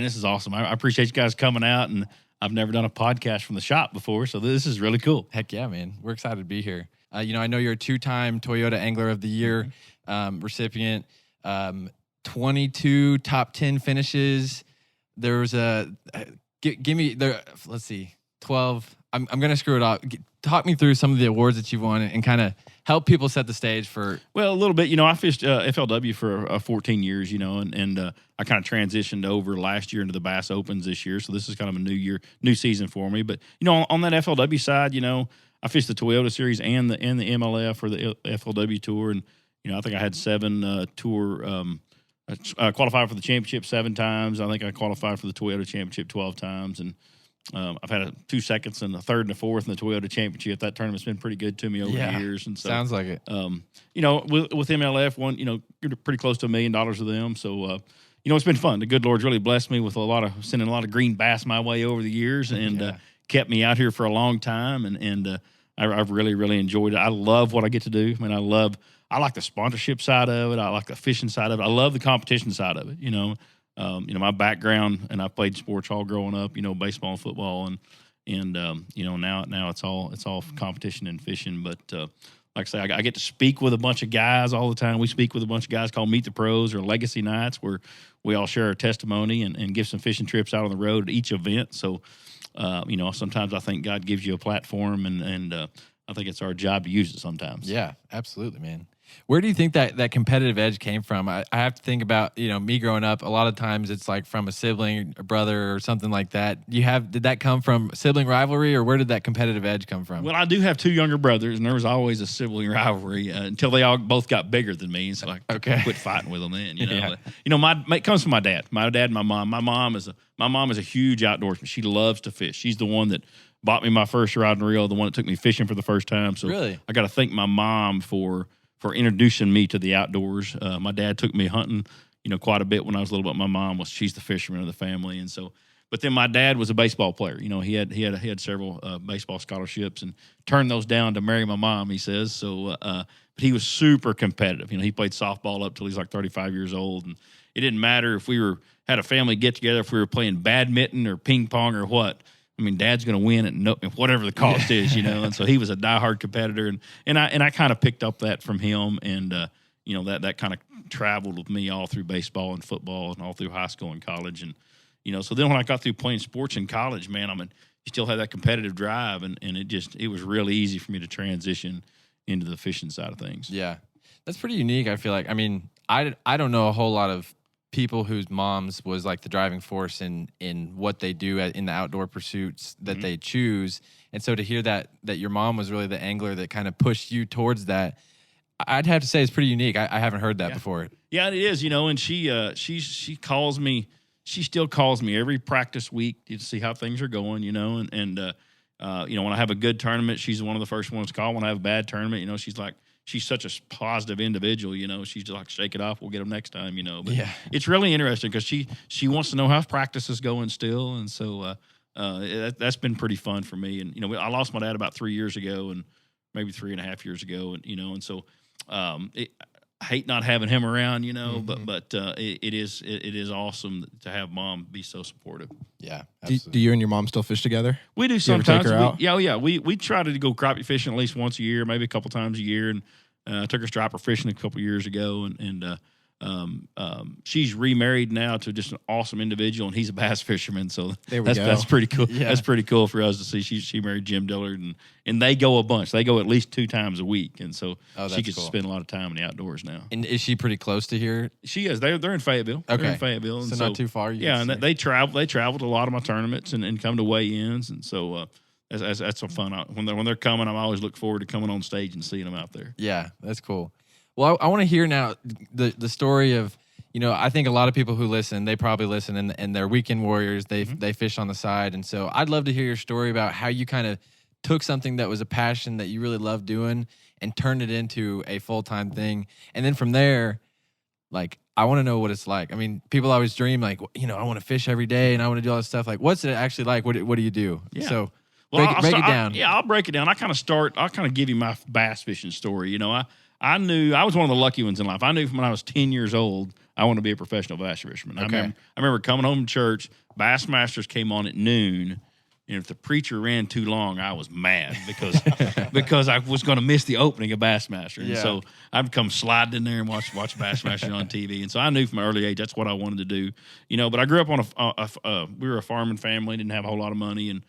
man, this is awesome. I appreciate you guys coming out, and I've never done a podcast from the shop before, so this is really cool. Heck yeah, man. We're excited to be here. I know you're a 2-time Toyota Angler of the Year recipient, 22 top 10 finishes. There was give me there. Let's see, 12. I'm gonna screw it up. Talk me through some of the awards that you've won and kind of help people set the stage for. Well, a little bit. I fished FLW for 14 years. And I kind of transitioned over last year into the Bass Opens this year. So this is kind of a new season for me. But on that FLW side, I fished the Toyota Series and the MLF or the FLW Tour, and I think I had 7 tour. Qualified for the championship 7 times. I think I qualified for the Toyota Championship 12 times, and I've had 2 seconds and a third and a fourth in the Toyota Championship. That tournament's been pretty good to me over the years. And so, sounds like it. With MLF, you're pretty close to $1 million with them. So, it's been fun. The good Lord's really blessed me with sending a lot of green bass my way over the years, and kept me out here for a long time. And I've really, really enjoyed it. I love what I get to do. I like the sponsorship side of it. I like the fishing side of it. I love the competition side of it. My background, and I played sports all growing up. Baseball and football, and now it's all competition and fishing. But like I say, I get to speak with a bunch of guys all the time. We speak with a bunch of guys called Meet the Pros or Legacy Nights, where we all share our testimony and give some fishing trips out on the road at each event. So, sometimes I think God gives you a platform, and I think it's our job to use it sometimes. Yeah, absolutely, man. Where do you think that competitive edge came from? I have to think about, me growing up. A lot of times it's like from a sibling, a brother, or something like that. Did that come from sibling rivalry, or where did that competitive edge come from? Well, I do have 2 younger brothers, and there was always a sibling rivalry until they all both got bigger than me. So I quit fighting with them then. It comes from my dad. My dad and my mom. My mom is a huge outdoorsman. She loves to fish. She's the one that bought me my first rod and reel, the one that took me fishing for the first time. So really? I got to thank my mom for introducing me to the outdoors. My dad took me hunting, quite a bit when I was little, but my mom she's the fisherman of the family. And so, but then my dad was a baseball player. He had several baseball scholarships and turned those down to marry my mom, he says. So, but he was super competitive. He played softball up till he's like 35 years old. And it didn't matter if we had a family get together, if we were playing badminton or ping pong or what. Dad's going to win at whatever the cost is, And so he was a diehard competitor, and I kind of picked up that from him, and that kind of traveled with me all through baseball and football and all through high school and college, and so then when I got through playing sports in college, man, you still have that competitive drive, and it was really easy for me to transition into the fishing side of things. Yeah, that's pretty unique. I feel like I don't know a whole lot of people whose moms was like the driving force in what they do in the outdoor pursuits that they choose. And so to hear that your mom was really the angler that kind of pushed you towards that, I'd have to say it's pretty unique. I haven't heard that before. Yeah, it is, and she calls me, she still calls me every practice week to see how things are going, and when I have a good tournament, she's one of the first ones to call. When I have a bad tournament, she's such a positive individual, she's just like, shake it off, we'll get them next time, But it's really interesting because she wants to know how practice is going still, and so that's been pretty fun for me. And I lost my dad about 3 years ago, and maybe 3.5 years ago, and so I hate not having him around, but it is awesome to have mom be so supportive. Yeah, do you and your mom still fish together? We do sometimes. You ever take her Yeah. out? We try to go crappie fishing at least once a year, maybe a couple times a year. And I took her striper fishing a couple years ago, and she's remarried now to just an awesome individual, and he's a bass fisherman. So that's pretty cool. Yeah. That's pretty cool for us to see. She married Jim Dillard, and they go a bunch. They go at least 2 times a week, and so she gets to spend a lot of time in the outdoors now. And is she pretty close to here? She is. They're in Fayetteville. Okay. They're in Fayetteville, so not too far. And they travel. They travel to a lot of my tournaments and come to weigh-ins, and so. That's some fun. When they're coming, I always look forward to coming on stage and seeing them out there. Yeah, that's cool. Well, I want to hear now the story of, I think a lot of people who listen, they probably listen and they're weekend warriors. They fish on the side. And so I'd love to hear your story about how you kind of took something that was a passion that you really loved doing and turned it into a full-time thing. And then from there, like, I want to know what it's like. People always dream like, I want to fish every day and I want to do all this stuff. Like, what's it actually like? What do you do? Yeah. So Well, break it down. I'll break it down. I'll kind of give you my bass fishing story. I knew I was one of the lucky ones in life. I knew from when I was 10 years old, I want to be a professional bass fisherman. Okay. I remember coming home from church. Bassmasters came on at noon. And if the preacher ran too long, I was mad because I was going to miss the opening of Bassmaster. And so I'd come sliding in there and watch Bassmaster on TV. And so I knew from an early age that's what I wanted to do. But I grew up on we were a farming family, didn't have a whole lot of money, and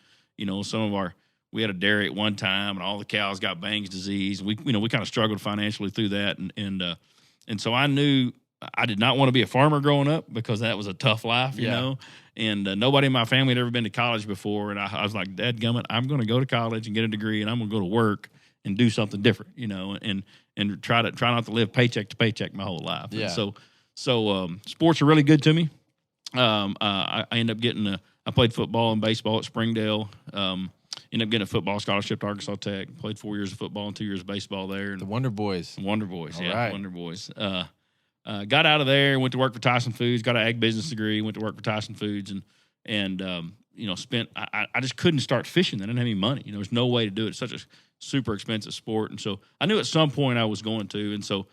we had a dairy at one time, and all the cows got Bang's disease. We kind of struggled financially through that, and so I knew I did not want to be a farmer growing up because that was a tough life, you know. And nobody in my family had ever been to college before, and I was like, "Dadgummit, I'm going to go to college and get a degree, and I'm going to go to work and do something different, and try not to live paycheck to paycheck my whole life." Yeah. And so sports are really good to me. I ended up getting I played football and baseball at Springdale. Ended up getting a football scholarship to Arkansas Tech. Played 4 years of football and 2 years of baseball there. And The Wonder Boys. Wonder Boys, All right. Wonder Boys. Got out of there, went to work for Tyson Foods, got an ag business degree, went to work for Tyson Foods, and spent. I just couldn't start fishing. I didn't have any money. There was no way to do it. It's such a super expensive sport, and so I knew at some point I was going to, and so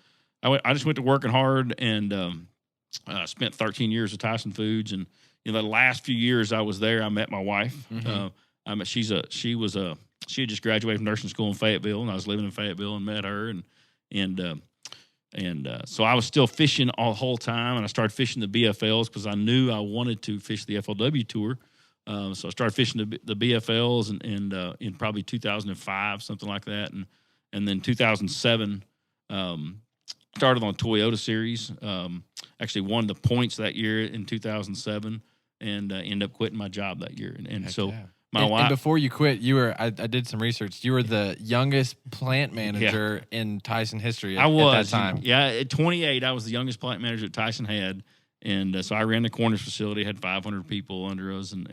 I just went to working hard and spent 13 years at Tyson Foods, and the last few years I was there, I met my wife. Mm-hmm. She had just graduated from nursing school in Fayetteville, and I was living in Fayetteville and met her, and so I was still fishing all the whole time, and I started fishing the BFLs because I knew I wanted to fish the FLW Tour. So I started fishing the BFLs and in probably 2005, something like that, and then 2007 started on Toyota Series. Actually won the points that year in 2007, and ended up quitting my job that year. And so. Yeah. My wife. And before you quit, you were, I did some research, you were the youngest plant manager in Tyson history at that time. Yeah, at 28, I was the youngest plant manager that Tyson had. And so I ran the Cornish facility, had 500 people under us, and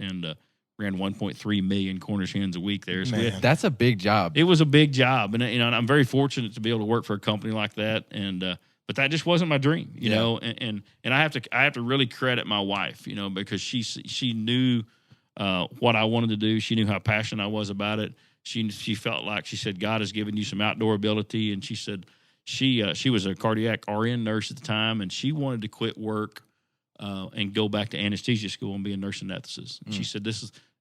ran 1.3 million Cornish hens a week there. So That's a big job. It was a big job. And, and I'm very fortunate to be able to work for a company like that. And but that just wasn't my dream, you know. And I have to really credit my wife, because she knew what I wanted to do. She knew how passionate I was about it. She felt like, she said, God has given you some outdoor ability. And she said she was a cardiac RN nurse at the time, and she wanted to quit work and go back to anesthesia school and be a nurse anesthetist. And she said,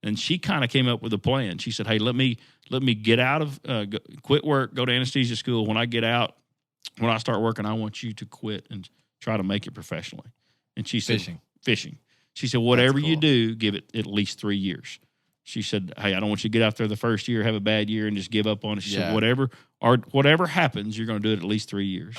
and she kind of came up with a plan. She said, hey, let me get out of, quit work, go to anesthesia school. When I get out, when I start working, I want you to quit and try to make it professionally. And she said, fishing. She said, whatever you do, give it at least 3 years. She said, hey, I don't want you to get out there the first year, have a bad year, and just give up on it. She said, whatever happens, you're going to do it at least 3 years.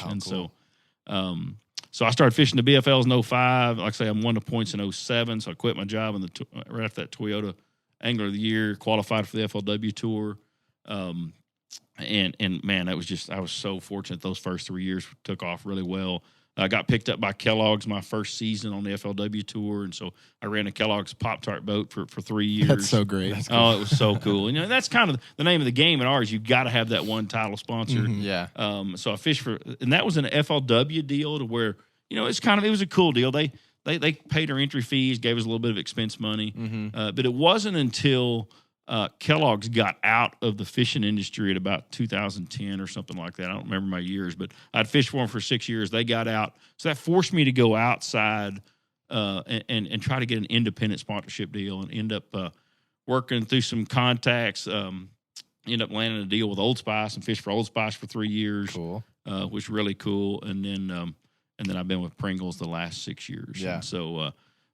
So I started fishing the BFLs in 05. Like I say, I won the points in 07, so I quit my job right after that Toyota Angler of the Year, qualified for the FLW Tour. And man, that was just, I was so fortunate. Those first 3 years took off really well. I got picked up by Kellogg's my first season on the FLW Tour, and so I ran a Kellogg's Pop-Tart boat for 3 years. That's so great. That's cool. Oh, it was so cool. And that's kind of the name of the game in ours. You've got to have that one title sponsor. Mm-hmm. Yeah. So I fished and that was an FLW deal to where, it was a cool deal. They paid our entry fees, gave us a little bit of expense money, but it wasn't until Kellogg's got out of the fishing industry at about 2010 or something like that. I don't remember my years, but I'd fished for them for 6 years. They got out. So that forced me to go outside and try to get an independent sponsorship deal, and end up working through some contacts. End up landing a deal with Old Spice and fished for Old Spice for 3 years. Cool. Which was really cool. And then I've been with Pringles the last 6 years. Yeah. And so,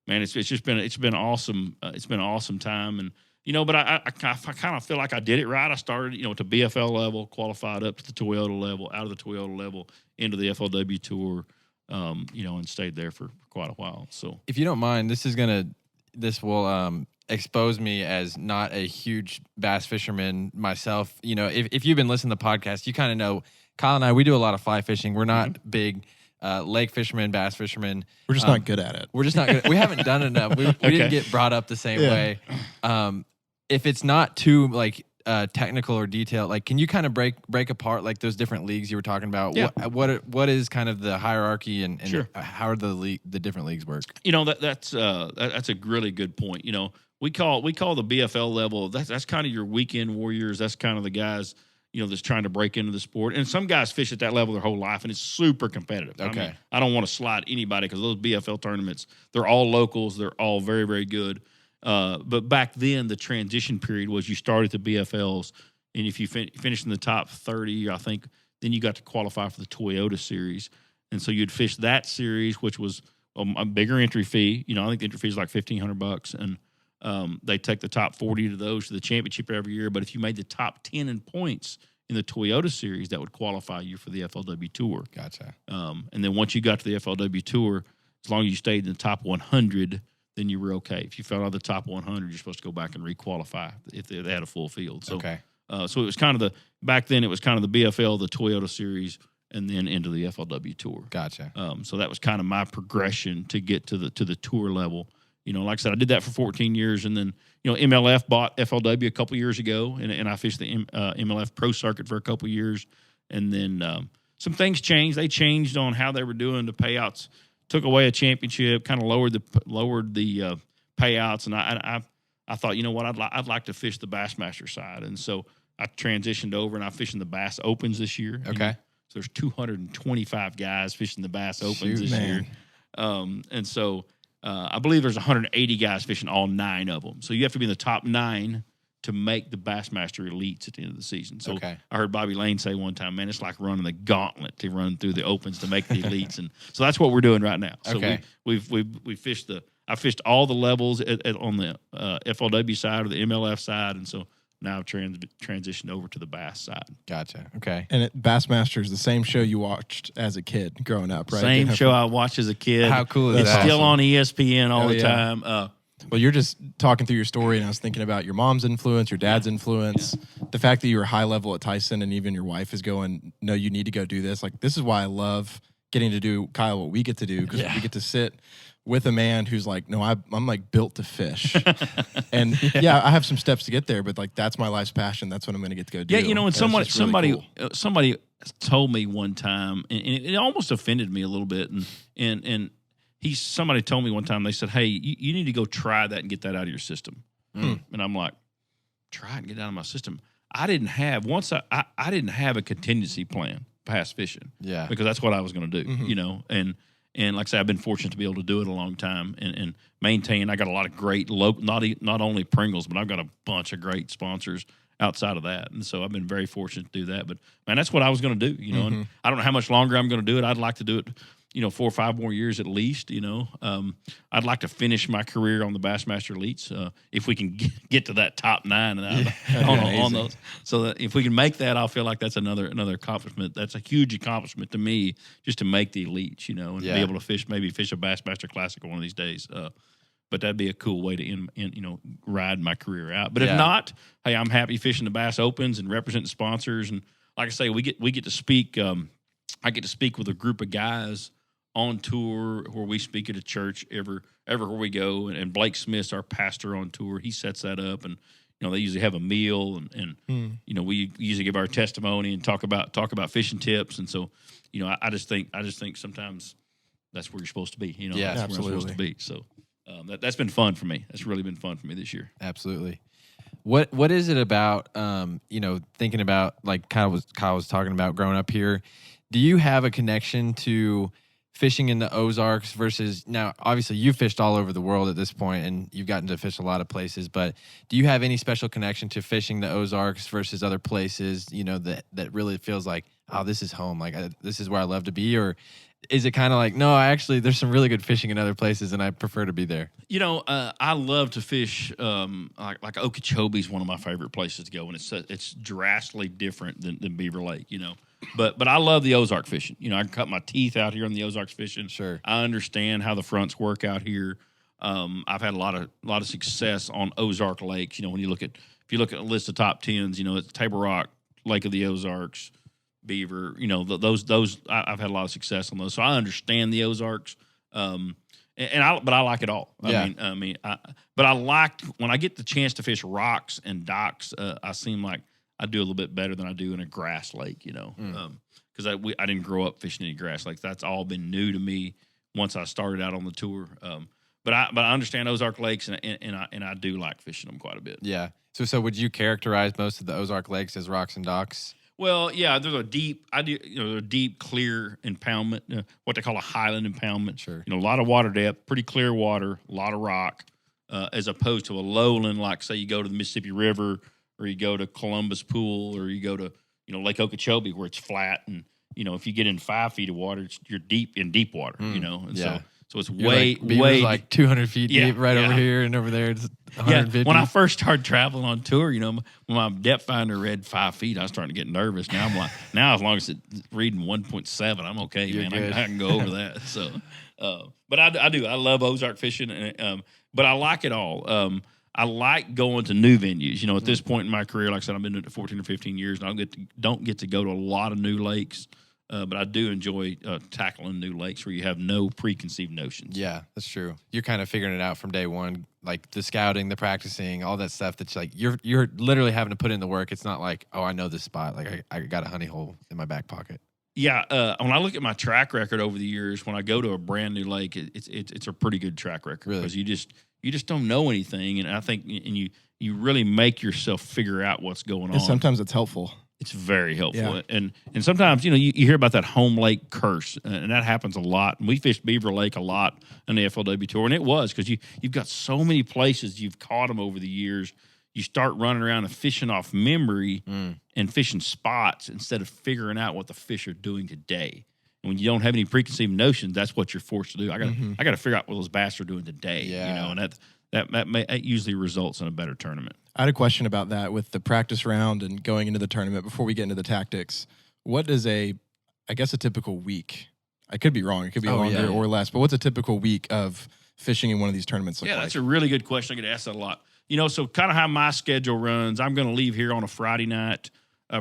man, it's been awesome. It's been an awesome time. And, but I kind of feel like I did it right. I started, at the BFL level, qualified up to the Toyota level, out of the Toyota level into the FLW Tour, and stayed there for quite a while. So, if you don't mind, this will expose me as not a huge bass fisherman myself. If you've been listening to the podcast, you kind of know Kyle and I, we do a lot of fly fishing. We're not big lake fishermen, bass fishermen. We're just not good at it. We're just not good. We haven't done enough. We didn't get brought up the same way. If it's not too technical or detailed, can you kind of break apart those different leagues you were talking about? Yeah. What is kind of the hierarchy and Sure. how are the different leagues work? That's a really good point. We call the BFL level, that's kind of your weekend warriors. That's kind of the guys, that's trying to break into the sport. And some guys fish at that level their whole life, and it's super competitive. Okay. I mean, I don't want to slide anybody because those BFL tournaments, they're all locals. They're all very, very good. But back then, the transition period was you started the BFLs, and if you finished in the top 30, I think, then you got to qualify for the Toyota Series. And so you'd fish that series, which was a bigger entry fee. I think the entry fee is like $1,500, and they take the top 40 to those to the championship every year. But if you made the top 10 in points in the Toyota Series, that would qualify you for the FLW Tour. Gotcha. And then once you got to the FLW Tour, as long as you stayed in the top 100, then you were okay. If you fell out of the top 100, you're supposed to go back and requalify if they had a full field. So, okay. So it was kind of back then it was kind of the BFL, the Toyota Series, and then into the FLW Tour. Gotcha. So that was kind of my progression to get to the tour level. Like I said, I did that for 14 years, and then MLF bought FLW a couple years ago, and I fished the MLF Pro Circuit for a couple years, and then some things changed. They changed on how they were doing the payouts. Took away a championship, kind of lowered the payouts, and I thought, what, I'd like to fish the Bassmaster side, and so I transitioned over, and I fished in the Bass Opens this year. Okay. So there's 225 guys fishing the Bass Opens this year. And so I believe there's 180 guys fishing all 9 of them. So you have to be in the top 9 to make the Bassmaster Elites at the end of the season. So I heard Bobby Lane say one time, man, it's like running the gauntlet to run through the Opens to make the Elites. And so that's what we're doing right now. So we fished I fished all the levels on the FLW side or the MLF side. And so now I've transitioned over to the Bass side. Gotcha. Okay. And Bassmaster is the same show you watched as a kid growing up, right? Same show I watched as a kid. How cool is it's that? It's still on ESPN all the yeah. time. Well, you're just talking through your story, and I was thinking about your mom's influence, your dad's influence, the fact that you were high level at Tyson, and even your wife is going, no, you need to go do this. Like, this is why I love getting to do, Kyle, what we get to do, because we get to sit with a man who's like, no, I'm like built to fish. And I have some steps to get there, but like, that's my life's passion. That's what I'm going to get to go do. Yeah, and somebody cool. told me one time, and it almost offended me a little bit. And somebody told me one time, they said, hey, you need to go try that and get that out of your system. And I'm like, try it and get it out of my system. I didn't have a contingency plan past fishing. Yeah. Because that's what I was going to do, And like I said, I've been fortunate to be able to do it a long time and maintain. I got a lot of great not only Pringles, but I've got a bunch of great sponsors outside of that. And so I've been very fortunate to do that. But man, that's what I was going to do, and I don't know how much longer I'm going to do it. I'd like to do it, 4 or 5 more years at least, I'd like to finish my career on the Bassmaster Elites if we can get to that top 9 on those. So that if we can make that, I'll feel like that's another accomplishment. That's a huge accomplishment to me, just to make the Elites, and be able to maybe fish a Bassmaster Classic one of these days. But that'd be a cool way to ride my career out. But if not, hey, I'm happy fishing the Bass Opens and representing sponsors. And like I say, we get to speak. I get to speak with a group of guys on tour where we speak at a church everywhere we go. And Blake Smith's our pastor on tour. He sets that up, and they usually have a meal, and we usually give our testimony and talk about fishing tips. And so, I just think sometimes that's where you're supposed to be. That's absolutely. where I'm supposed to be. So that's been fun for me. That's really been fun for me this year. Absolutely. What is it about thinking about, like Kyle was talking about growing up here? Do you have a connection to fishing in the Ozarks versus, now obviously you've fished all over the world at this point and you've gotten to fish a lot of places, but do you have any special connection to fishing the Ozarks versus other places, that really feels like, oh, this is home, like this is where I love to be? Or is it kind of like, no, actually there's some really good fishing in other places and I prefer to be there? I love to fish, like Okeechobee is one of my favorite places to go, and it's drastically different than Beaver Lake, But I love the Ozark fishing. I can cut my teeth out here on the Ozarks fishing. Sure. I understand how the fronts work out here. I've had a lot of success on Ozark lakes. When if you look at a list of top 10s, it's Table Rock, Lake of the Ozarks, Beaver. Those I've had a lot of success on those. So I understand the Ozarks. But I like it all. But I liked when I get the chance to fish rocks and docks. I seem like I do a little bit better than I do in a grass lake, because I didn't grow up fishing any grass lakes. That's all been new to me once I started out on the tour. But I understand Ozark lakes, and I do like fishing them quite a bit. Yeah. So would you characterize most of the Ozark lakes as rocks and docks? Well, yeah, there's a deep, a deep, clear impoundment, what they call a highland impoundment. Sure. A lot of water depth, pretty clear water, a lot of rock, as opposed to a lowland, like say you go to the Mississippi River, or you go to Columbus Pool, or you go to Lake Okeechobee, where it's flat, and if you get in 5 feet of water, you're deep in deep water, and so it's way Beaver's like 200 feet deep right over yeah. here, and over there it's 150. Yeah, when I first started traveling on tour, when my depth finder read 5 feet, I was starting to get nervous. Now I'm like, as long as it's reading 1.7, I'm okay, You're man. good. I can go over that. So, but I do. I love Ozark fishing, but I like it all. I like going to new venues. At this point in my career, like I said, I've been doing it 14 or 15 years, and I don't get to go to a lot of new lakes. But I do enjoy tackling new lakes where you have no preconceived notions. Yeah, that's true. You're kind of figuring it out from day one, like the scouting, the practicing, all that stuff. That's like you're literally having to put in the work. It's not like, oh, I know this spot. Like I got a honey hole in my back pocket. Yeah, when I look at my track record over the years, when I go to a brand new lake, it's a pretty good track record because you just don't know anything, and I think you really make yourself figure out what's going on. Sometimes it's helpful. It's very helpful. Yeah. And sometimes, you hear about that home lake curse, and that happens a lot. And we fished Beaver Lake a lot on the FLW Tour, and it was because you've got so many places you've caught them over the years. You start running around and fishing off memory and fishing spots instead of figuring out what the fish are doing today. And when you don't have any preconceived notions, that's what you're forced to do. I got to figure out what those bass are doing today. And that usually results in a better tournament. I had a question about that with the practice round and going into the tournament. Before we get into the tactics, what is a typical week? I could be wrong. It could be longer or less, but what's a typical week of fishing in one of these tournaments look like? That's a really good question. I get asked that a lot. So kind of how my schedule runs, I'm going to leave here on a Friday night.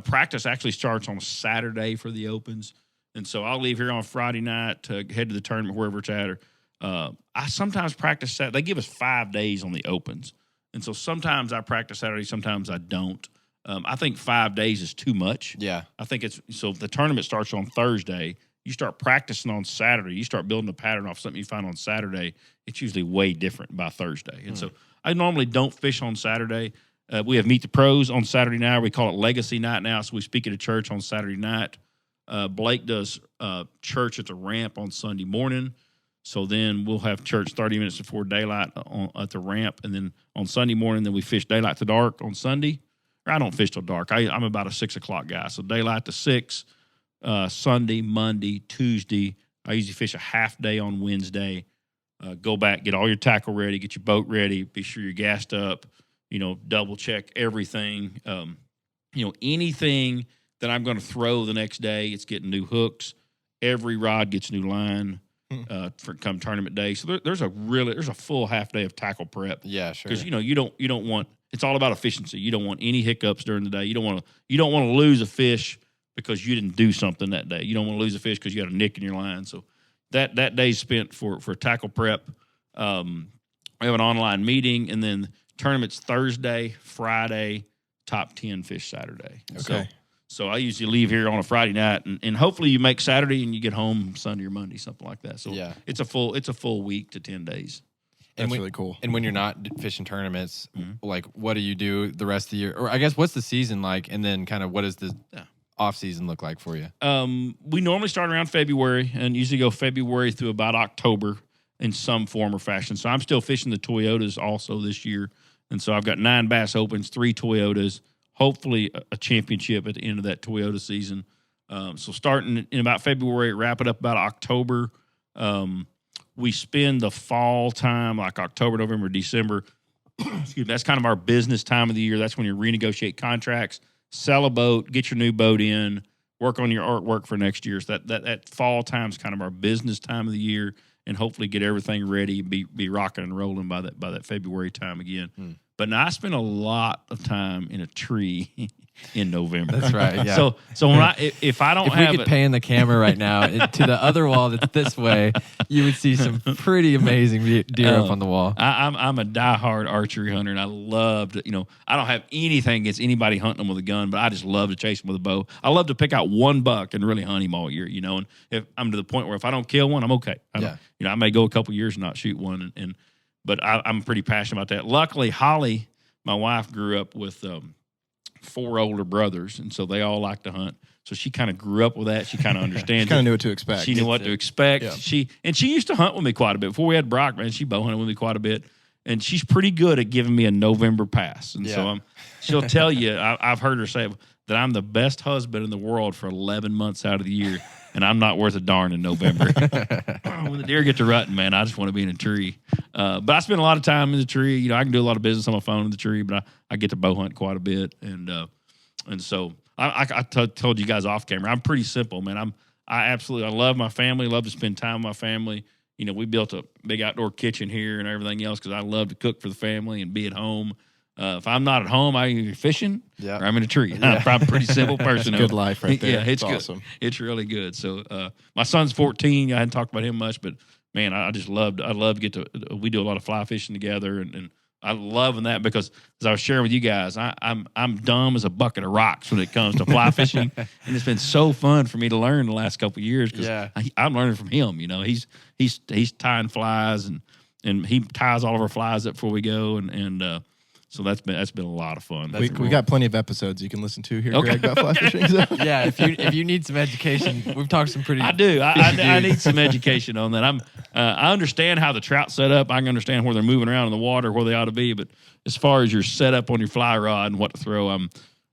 Practice actually starts on a Saturday for the Opens. And so I'll leave here on a Friday night to head to the tournament, wherever it's at. I sometimes practice Saturday. They give us 5 days on the Opens. And so sometimes I practice Saturday, sometimes I don't. I think 5 days is too much. Yeah. I think so if the tournament starts on Thursday, you start practicing on Saturday, you start building a pattern off something you find on Saturday, it's usually way different by Thursday. And so I normally don't fish on Saturday. We have Meet the Pros on Saturday night. We call it Legacy Night now, so we speak at a church on Saturday night. Blake does church at the ramp on Sunday morning. So then we'll have church 30 minutes before daylight at the ramp. And then on Sunday morning, then we fish daylight to dark on Sunday. Or I don't fish till dark. I'm about a 6 o'clock guy. So daylight to 6, Sunday, Monday, Tuesday. I usually fish a half day on Wednesday. Go back, get all your tackle ready, get your boat ready, be sure you're gassed up, double check everything. Anything that I'm going to throw the next day, it's getting new hooks. Every rod gets new line. For come tournament day, so there's a full half day of tackle prep. Yeah, sure. Because you don't want, it's all about efficiency. You don't want any hiccups during the day. You don't want to lose a fish because you didn't do something that day. You don't want to lose a fish because you had a nick in your line. So that day's spent for tackle prep. We have an online meeting, and then tournaments Thursday, Friday, top 10 fish Saturday. Okay. So I usually leave here on a Friday night, and hopefully you make Saturday and you get home Sunday or Monday, something like that. So it's a full week to 10 days. That's really cool. And when you're not fishing tournaments, like what do you do the rest of the year? Or I guess what's the season like? And then kind of what does the off season look like for you? We normally start around February and usually go February through about October in some form or fashion. So I'm still fishing the Toyotas also this year. And so I've got 9 Bass Opens, 3 Toyotas, hopefully a championship at the end of that Toyota season. So starting in about February, wrap it up about October. We spend the fall time, like October, November, December. Excuse me, that's kind of our business time of the year. That's when you renegotiate contracts, sell a boat, get your new boat in, work on your artwork for next year. So that fall time is kind of our business time of the year, and hopefully get everything ready, be rocking and rolling by that February time again. But now I spend a lot of time in a tree in November. That's right. Yeah. So when if I don't have we could pan the camera right now to the other wall that's this way, you would see some pretty amazing deer up on the wall. I'm a diehard archery hunter, and I love to, I don't have anything against anybody hunting them with a gun, but I just love to chase them with a bow. I love to pick out one buck and really hunt him all year, and if I'm to the point where if I don't kill one, I'm okay. I may go a couple years and not shoot one, but I'm pretty passionate about that. Luckily, Holly, my wife, grew up with 4 older brothers, and so they all like to hunt. So she kind of grew up with that. She kind of understands. Kind of knew what to expect. She knew what to expect. Yeah. She used to hunt with me quite a bit before we had Brock. Man, she bow hunted with me quite a bit, and she's pretty good at giving me a November pass. And so she'll tell you. I've heard her say that I'm the best husband in the world for 11 months out of the year, and I'm not worth a darn in November. When the deer get to rutting, man, I just want to be in a tree. But I spend a lot of time in the tree. You know, I can do a lot of business on my phone in the tree, but I get to bow hunt quite a bit, and so. I told you guys off camera. I'm pretty simple, man. I love my family. Love to spend time with my family. You know, we built a big outdoor kitchen here and everything else because I love to cook for the family and be at home. If I'm not at home, I'm either fishing or I'm in a tree. I'm a pretty simple person. That's a good life right there. Yeah, it's good. Awesome. It's really good. So my son's 14. I hadn't talked about him much, but man, I love to get to. We do a lot of fly fishing together, and I love that because as I was sharing with you guys, I'm dumb as a bucket of rocks when it comes to fly fishing, and it's been so fun for me to learn the last couple of years because I'm learning from him. You know, he's tying flies and he ties all of our flies up before we go, and so that's been a lot of fun. We got plenty of episodes you can listen to here, Greg, about fly fishing. So. Yeah, if you need some education, we've talked some pretty. I do. I need some education on that. I understand how the trout set up. I can understand where they're moving around in the water, where they ought to be. But as far as your setup on your fly rod and what to throw, I'm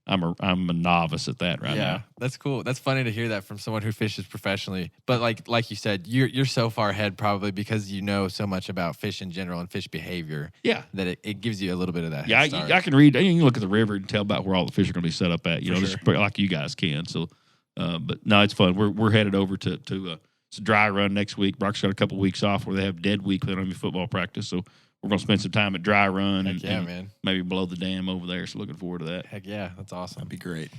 a novice at that right now. That's cool. That's funny to hear that from someone who fishes professionally. But like you said, you're so far ahead probably because you know so much about fish in general and fish behavior. Yeah, that it gives you a little bit of that. Yeah, I can read. You can look at the river and tell about where all the fish are going to be set up at. You know, just like you guys can. So, but no, it's fun. We're headed over to it's a dry run next week. Brock's got a couple weeks off where they have dead week. They don't have football practice, so we're going to spend some time at dry run and maybe below the dam over there. So looking forward to that. Heck yeah, that's awesome. That'd be great.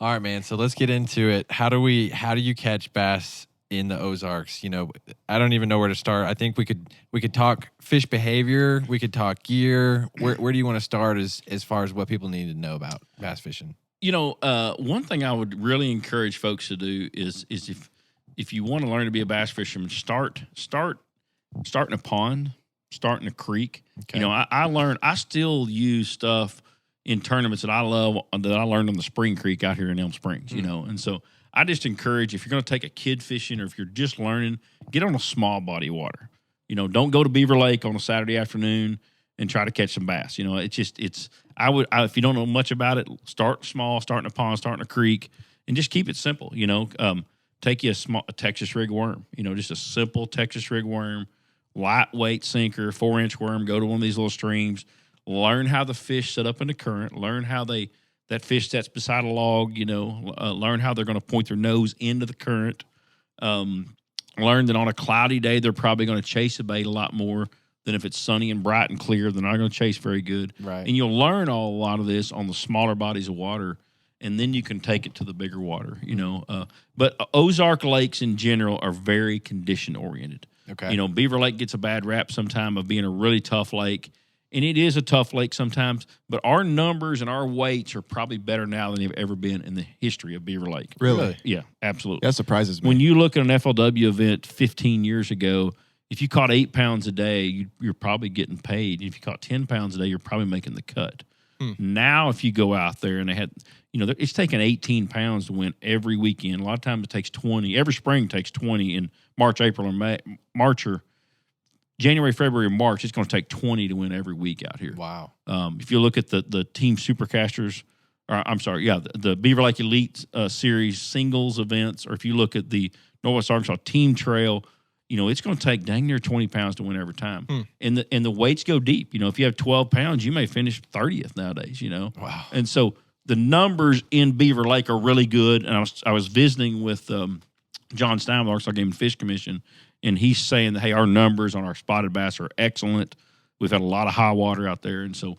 All right, man. So let's get into it. How do you catch bass in the Ozarks? You know, I don't even know where to start. I think we could talk fish behavior. We could talk gear. Where do you want to start as far as what people need to know about bass fishing? You know, one thing I would really encourage folks to do is if you want to learn to be a bass fisherman, start in a pond. Start in a creek. Okay. You know, I still use stuff in tournaments that I love that I learned on the Spring Creek out here in Elm Springs, you know. And so I just encourage, if you're going to take a kid fishing or if you're just learning, get on a small body of water. You know, don't go to Beaver Lake on a Saturday afternoon and try to catch some bass. You know, if you don't know much about it, start small, start in a pond, start in a creek, and just keep it simple. You know, take you a Texas rig worm, you know, just a simple Texas rig worm. Lightweight sinker, 4-inch worm, go to one of these little streams, learn how the fish set up in the current, learn how that fish sets beside a log, you know, learn how they're going to point their nose into the current, learn that on a cloudy day, they're probably going to chase a bait a lot more than if it's sunny and bright and clear. They're not going to chase very good. Right. And you'll learn a lot of this on the smaller bodies of water, and then you can take it to the bigger water, you know. But Ozark lakes in general are very condition oriented. Okay. You know, Beaver Lake gets a bad rap sometime of being a really tough lake, and it is a tough lake sometimes, but our numbers and our weights are probably better now than they've ever been in the history of Beaver Lake. Really? Yeah, absolutely. That surprises me. When you look at an FLW event 15 years ago, if you caught 8 pounds a day, you're probably getting paid. If you caught 10 pounds a day, you're probably making the cut. Now, if you go out there and they had, you know, it's taking 18 pounds to win every weekend. A lot of times it takes 20. Every spring takes 20 in March, April, or January, February, and March. It's going to take 20 to win every week out here. Wow. If you look at the team supercasters, the Beaver Lake Elite Series singles events, or if you look at the Northwest Arkansas Team Trail, you know, it's going to take dang near 20 pounds to win every time. And the weights go deep. You know, if you have 12 pounds, you may finish 30th nowadays, you know. Wow. And so the numbers in Beaver Lake are really good. And I was visiting with John Stein with the Arkansas Game and Fish Commission, and he's saying that, hey, our numbers on our spotted bass are excellent. We've had a lot of high water out there. And so,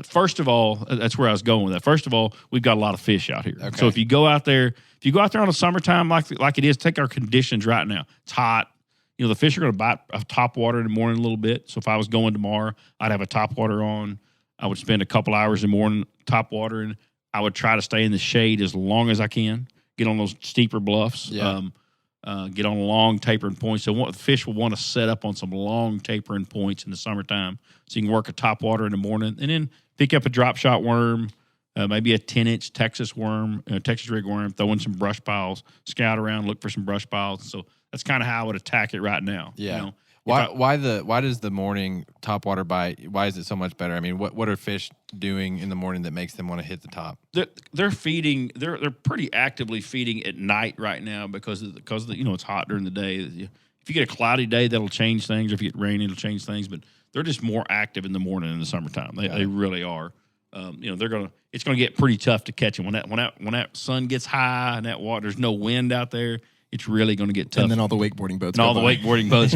first of all, that's where I was going with that. First of all, we've got a lot of fish out here. Okay. So if you go out there on the summertime like it is, take our conditions right now. It's hot. You know, the fish are going to bite a topwater in the morning a little bit. So if I was going tomorrow, I'd have a topwater on. I would spend a couple hours in the morning topwater, and I would try to stay in the shade as long as I can, get on those steeper bluffs, get on long tapering points. So the fish will want to set up on some long tapering points in the summertime. So you can work a topwater in the morning and then pick up a drop shot worm, maybe a 10-inch Texas worm, Texas rig worm, throw in some brush piles, scout around, look for some brush piles. So that's kind of how I would attack it right now. Yeah. You know, why does the morning topwater bite? Why is it so much better? I mean, what are fish doing in the morning that makes them want to hit the top? They're feeding. They're pretty actively feeding at night right now because it's hot during the day. If you get a cloudy day, that'll change things. Or if you get rain, it'll change things. But they're just more active in the morning in the summertime. They really are. It's gonna get pretty tough to catch them when that sun gets high and that water. There's no wind out there. It's really going to get tough. And then all the wakeboarding boats. And all the wakeboarding boats.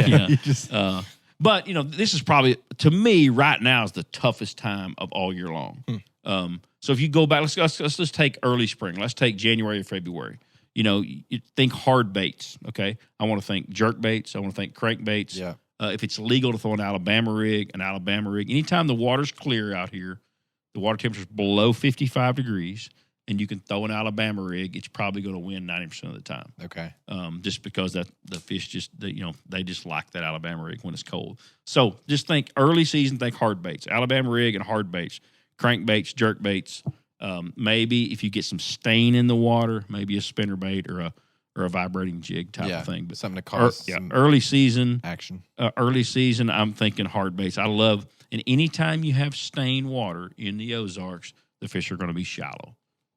But this is probably, to me right now, is the toughest time of all year long. So if you go back, let's just take early spring. Let's take January or February. You think hard baits. Okay, I want to think jerk baits. I want to think crank baits. Yeah. If it's legal to throw an Alabama rig. Anytime the water's clear out here, the water temperature's below 55 degrees. And you can throw an Alabama rig, it's probably going to win 90% of the time. Okay. Just because that the fish they just like that Alabama rig when it's cold. So just think early season, think hard baits, Alabama rig and hard baits, crank baits, jerk baits. Maybe if you get some stain in the water, maybe a spinner bait or a vibrating jig type of thing. But something to cause early season action. Early season, I'm thinking hard baits. I love, and anytime you have stained water in the Ozarks, the fish are going to be shallow.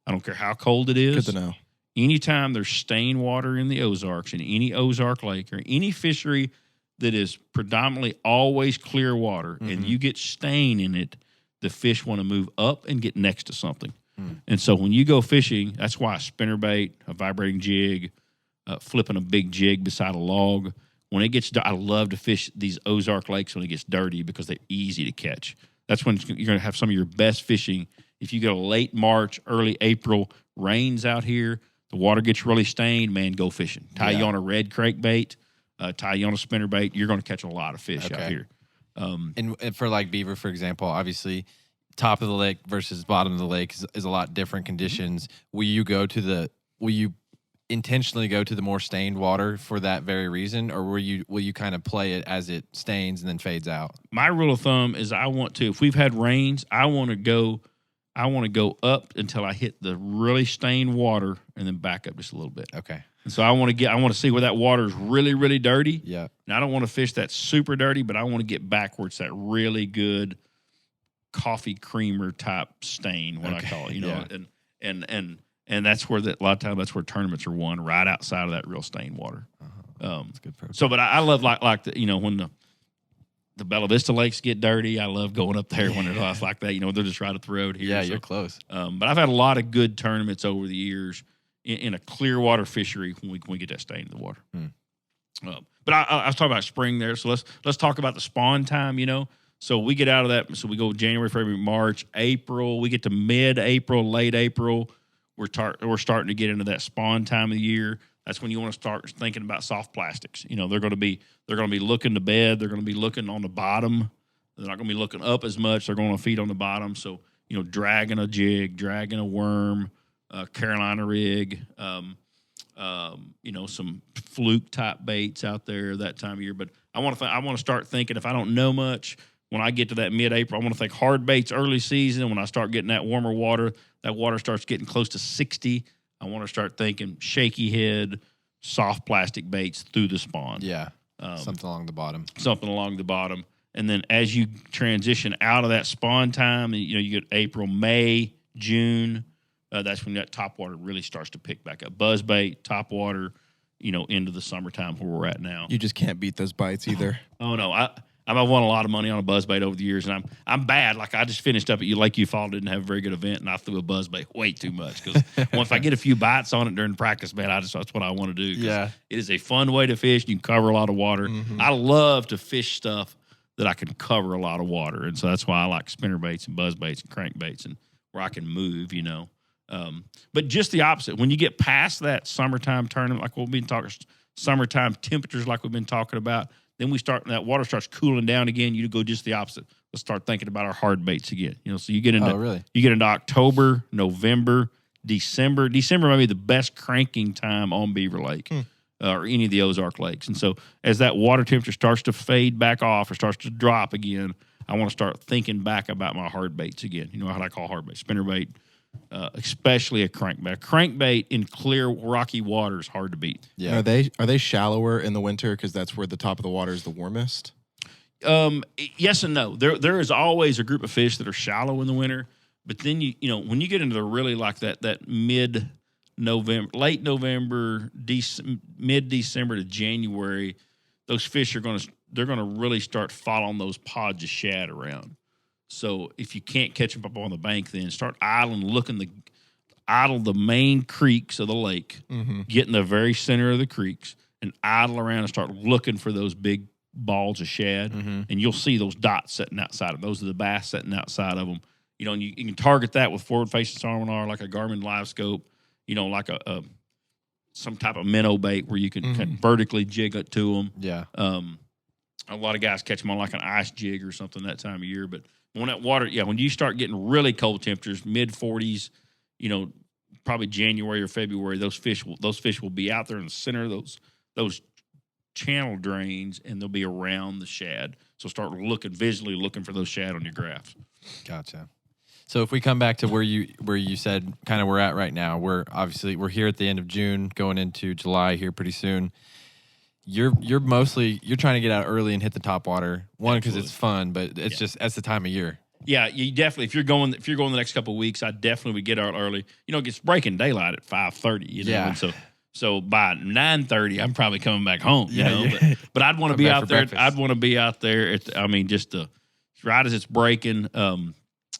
I don't care how cold it is. Good to know. Anytime there's stained water in the Ozarks, in any Ozark lake or any fishery that is predominantly always clear water, and you get stain in it, the fish want to move up and get next to something. And so when you go fishing, that's why a spinnerbait, a vibrating jig, flipping a big jig beside a log. When it gets, I love to fish these Ozark lakes when it gets dirty because they're easy to catch. That's when you're going to have some of your best fishing. If you go late March, early April, rains out here, the water gets really stained, man, go fishing. Tie you on a red crankbait, tie you on a spinnerbait, you're going to catch a lot of fish out here. And for like beaver, for example, obviously top of the lake versus bottom of the lake is a lot different conditions. Will you intentionally go to the more stained water for that very reason, or will you kind of play it as it stains and then fades out? My rule of thumb is if we've had rains, I want to go up until I hit the really stained water and then back up just a little bit. Okay. And so I want to see where that water is really, really dirty. Yeah. And I don't want to fish that super dirty, but I want to get back where it's that really good coffee creamer type stain, I call it, and that's where a lot of times that's where tournaments are won, right outside of that real stained water. That's good. So, but I love like when the Bella Vista lakes get dirty, I love going up there when they're like that. They're just right up the road here. Yeah, you're close. But I've had a lot of good tournaments over the years in a clear water fishery when we get that stain in the water. But I was talking about spring there, so let's talk about the spawn time. So we get out of that. So we go January, February, March, April. We get to mid-April, late April. We're starting to get into that spawn time of the year. That's when you want to start thinking about soft plastics. They're going to be looking to bed. They're going to be looking on the bottom. They're not going to be looking up as much. They're going to feed on the bottom. So dragging a jig, dragging a worm, Carolina rig, some fluke type baits out there that time of year. But I want to start thinking, if I don't know much, when I get to that mid-April, I want to think hard baits early season. When I start getting that warmer water, that water starts getting close to 60. I want to start thinking shaky head, soft plastic baits through the spawn. Yeah, something along the bottom. And then as you transition out of that spawn time, you get April, May, June. That's when that topwater really starts to pick back up. Buzzbait, topwater, into the summertime where we're at now. You just can't beat those bites either. Oh no, I've won a lot of money on a buzzbait over the years, and I'm bad. Like I just finished up at Lake Eufaula, didn't have a very good event, and I threw a buzzbait way too much because if I get a few bites on it during practice, man, that's what I want to do. Yeah, it is a fun way to fish. You can cover a lot of water. I love to fish stuff that I can cover a lot of water, and so that's why I like spinner baits and buzzbaits and crankbaits, and where I can move. But just the opposite. When you get past that summertime tournament, like we've been talking, summertime temperatures, like we've been talking about. Then that water starts cooling down again. You go just the opposite. Let's start thinking about our hard baits again. So you get into October, November, December. December might be the best cranking time on Beaver Lake or any of the Ozark lakes. And so as that water temperature starts to fade back off or starts to drop again, I want to start thinking back about my hard baits again. What I call hard bait, spinnerbait, especially a crankbait. A crankbait in clear, rocky water is hard to beat. Yeah. Are they shallower in the winter because that's where the top of the water is the warmest? Yes and no. There is always a group of fish that are shallow in the winter, but then you know when you get into the really like that mid November, late November, mid December to January, those fish are they're gonna really start following those pods of shad around. So if you can't catch them up on the bank, then start idle the main creeks of the lake, get in the very center of the creeks, and idle around and start looking for those big balls of shad, and you'll see those dots sitting outside of them. Those are the bass sitting outside of them. You know, and you can target that with forward-facing sonar, like a Garmin Live Scope, you know, like a some type of minnow bait where you can vertically jig it to them. Yeah. A lot of guys catch them on like an ice jig or something that time of year. But when that water, when you start getting really cold temperatures, mid-40s, you know, probably January or February, those fish will be out there in the center of those channel drains, and they'll be around the shad. So start visually looking for those shad on your graphs. Gotcha. So if we come back to where you said kind of we're at right now, we're here at the end of June, going into July here pretty soon. You're trying to get out early and hit the top water. One, because it's fun, but it's just that's the time of year. Yeah, you definitely if you're going the next couple of weeks, I definitely would get out early. You know, it gets breaking daylight at 5:30. You know, and so by 9:30, I'm probably coming back home. You know, but I'd want to be out there. Breakfast. I'd want to be out there. Just right as it's breaking.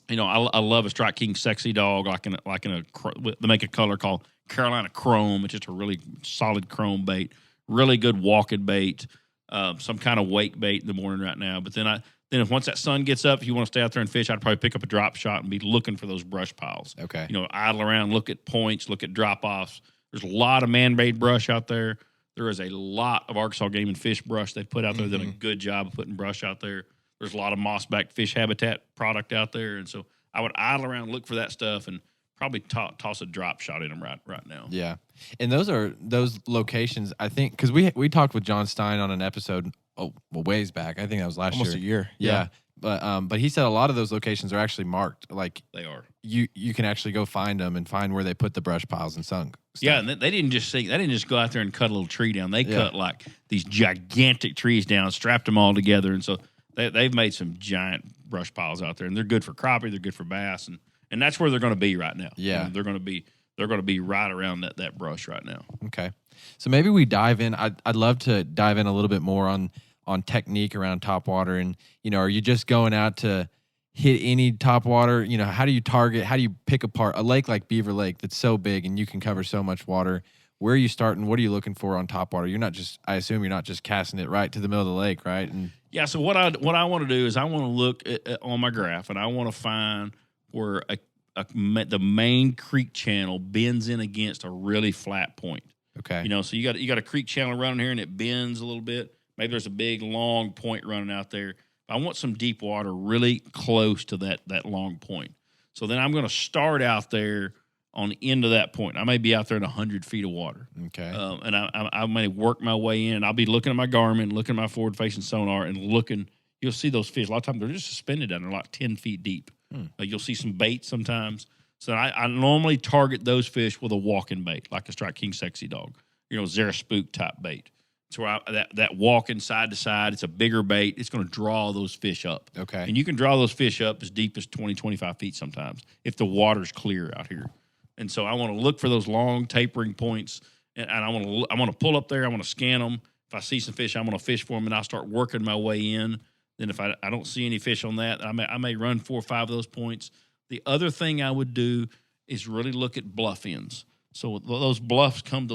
You know, I love a Strike King sexy dog, they make a color called Carolina Chrome. It's just a really solid chrome bait, really good walking bait, some kind of wake bait in the morning right now. But then once that sun gets up, if you want to stay out there and fish, I'd probably pick up a drop shot and be looking for those brush piles. Okay. You know, idle around, look at points, look at drop offs. There's a lot of man-made brush out there. There is a lot of Arkansas Game and Fish brush they've put out there. They've done a good job of putting brush out there. There's a lot of mossback fish habitat product out there. And so I would idle around, look for that stuff, and probably toss a drop shot in them right now. Yeah. And those locations, I think, because we talked with John Stein on an episode, ways back. I think that was last almost a year. Yeah. But he said a lot of those locations are actually marked. Like they are. You can actually go find them and find where they put the brush piles and sunk stuff. Yeah, and they didn't just go out there and cut a little tree down. They cut like these gigantic trees down, strapped them all together, and so they've made some giant brush piles out there, and they're good for crappie, they're good for bass, and that's where they're going to be right now. Yeah, you know, they're going to be right around that brush right now. Okay, so maybe we dive in. I'd love to dive in a little bit more on technique around topwater, and you know, are you just going out to hit any topwater? You know, how do you target? How do you pick apart a lake like Beaver Lake that's so big and you can cover so much water? Where are you starting? What are you looking for on topwater? I assume you're not just casting it right to the middle of the lake, right? And yeah. So what I want to do is I want to look on my graph, and I want to find where the main creek channel bends in against a really flat point. Okay. You know, so you got a creek channel running here, and it bends a little bit. Maybe there's a big long point running out there. I want some deep water really close to that long point. So then I'm going to start out there on the end of that point. I may be out there in 100 feet of water. Okay. And I may work my way in. I'll be looking at my Garmin, looking at my forward-facing sonar, and looking. You'll see those fish. A lot of times they're just suspended down there, like 10 feet deep. You'll see some bait sometimes. So I normally target those fish with a walking bait, like a Strike King sexy dog. You know, Zara Spook type bait. So that walking side to side, it's a bigger bait. It's going to draw those fish up. Okay. And you can draw those fish up as deep as 20, 25 feet sometimes if the water's clear out here. And so I want to look for those long tapering points, and I want to pull up there. I want to scan them. If I see some fish, I'm going to fish for them, and I'll start working my way in. Then if I don't see any fish on that, I may run 4 or 5 of those points. The other thing I would do is really look at bluff ends. So those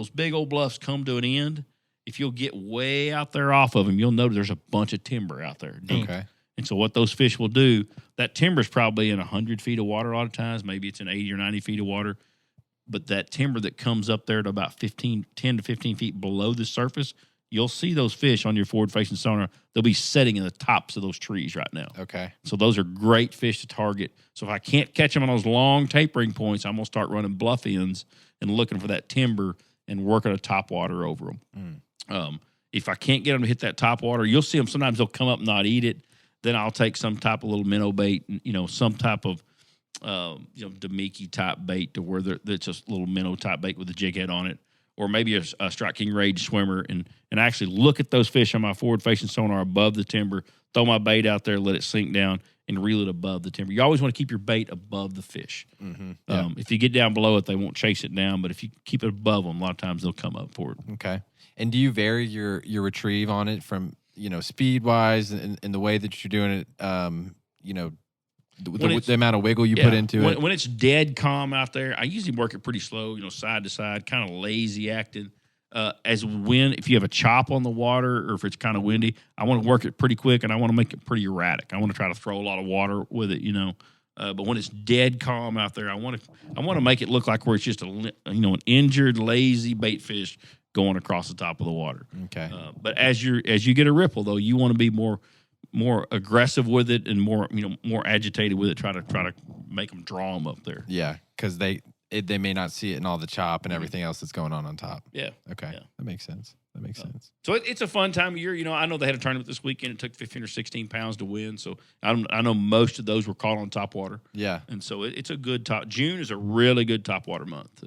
big old bluffs come to an end. If you'll get way out there off of them, you'll notice there's a bunch of timber out there deep. Okay. And so what those fish will do, that timber's probably in 100 feet of water a lot of times. Maybe it's in 80 or 90 feet of water. But that timber that comes up there to about 10 to 15 feet below the surface, you'll see those fish on your forward-facing sonar. They'll be setting in the tops of those trees right now. Okay. So those are great fish to target. So if I can't catch them on those long tapering points, I'm going to start running bluff ends and looking for that timber and working a topwater over them. If I can't get them to hit that topwater, you'll see them. Sometimes they'll come up and not eat it. Then I'll take some type of little minnow bait, and, you know, some type of Damiki type bait to where that's just a little minnow type bait with a jig head on it, or maybe a Strike King Rage swimmer, and actually look at those fish on my forward facing sonar above the timber, throw my bait out there, let it sink down, and reel it above the timber. You always want to keep your bait above the fish. Mm-hmm. If you get down below it, they won't chase it down, but if you keep it above them, a lot of times they'll come up for it. Okay. And do you vary your retrieve on it from, speed wise and the way that you're doing it, the amount of wiggle you put into it? When it's dead calm out there, I usually work it pretty slow, side to side, kind of lazy acting. If you have a chop on the water or if it's kind of windy, I want to work it pretty quick and I want to make it pretty erratic. I want to try to throw a lot of water with it, But when it's dead calm out there, I want to make it look like where it's just an injured, lazy bait fish going across the top of the water. Okay. But as you get a ripple though, you want to be more aggressive with it and more agitated with it. Try to make them draw them up there. Yeah, because they may not see it in all the chop and everything else that's going on top. Yeah. Okay. Yeah. That makes sense. So it's a fun time of year. I know they had a tournament this weekend. It took 15 or 16 pounds to win. So I know most of those were caught on Topwater. Yeah. And so it's a good June is a really good Topwater month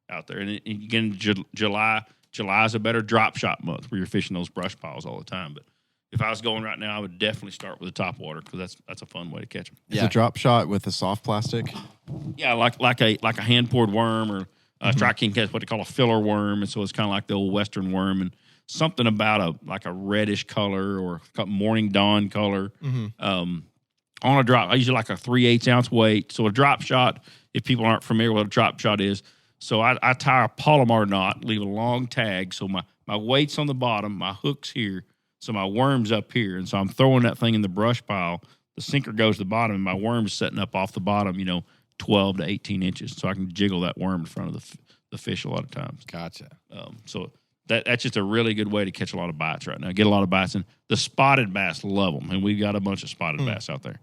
out there. And again, July is a better drop shot month where you're fishing those brush piles all the time. But if I was going right now, I would definitely start with a Topwater because that's a fun way to catch them. Is a drop shot with a soft plastic? Yeah, like a hand poured worm or Strike King has what they call a filler worm, and so it's kind of like the old Western worm and something about a reddish color or morning dawn color. On a drop, I usually like a 3/8 ounce weight. So a drop shot, if people aren't familiar with what a drop shot is, so I tie a Palomar knot, leave a long tag. So my weight's on the bottom, my hook's here. So my worm's up here, and so I'm throwing that thing in the brush pile. The sinker goes to the bottom, and my worm's setting up off the bottom, 12 to 18 inches, so I can jiggle that worm in front of the fish a lot of times. Gotcha. So that's just a really good way to catch a lot of bites right now. Get a lot of bites, and the spotted bass love them, and we've got a bunch of spotted bass out there.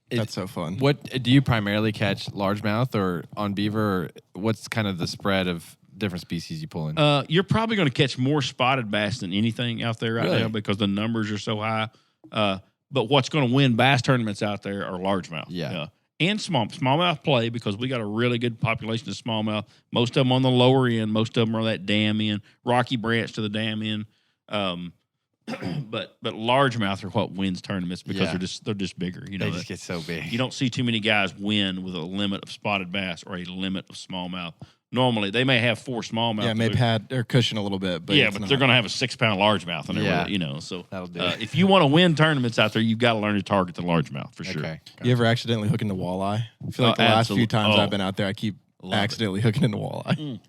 That's so fun. What do you primarily catch, largemouth or on beaver? Or what's kind of the spread of different species you pull in? You're probably going to catch more spotted bass than anything out there right Really? now because the numbers are so high. But what's going to win bass tournaments out there are largemouth. Yeah. And smallmouth play because we got a really good population of smallmouth. Most of them on the lower end. Most of them are that dam end, Rocky Branch to the dam end. But largemouth are what wins tournaments because they're just bigger. They just get so big. You don't see too many guys win with a limit of spotted bass or a limit of smallmouth. Normally, they may have 4 smallmouth. Yeah, maybe they're cushion a little bit. But but they're going to have a 6-pound largemouth. And so that'll do if you want to win tournaments out there, you've got to learn to target the largemouth for sure. Okay. You ever accidentally hook into walleye? I feel like the last few times I've been out there, I keep accidentally hooking into walleye.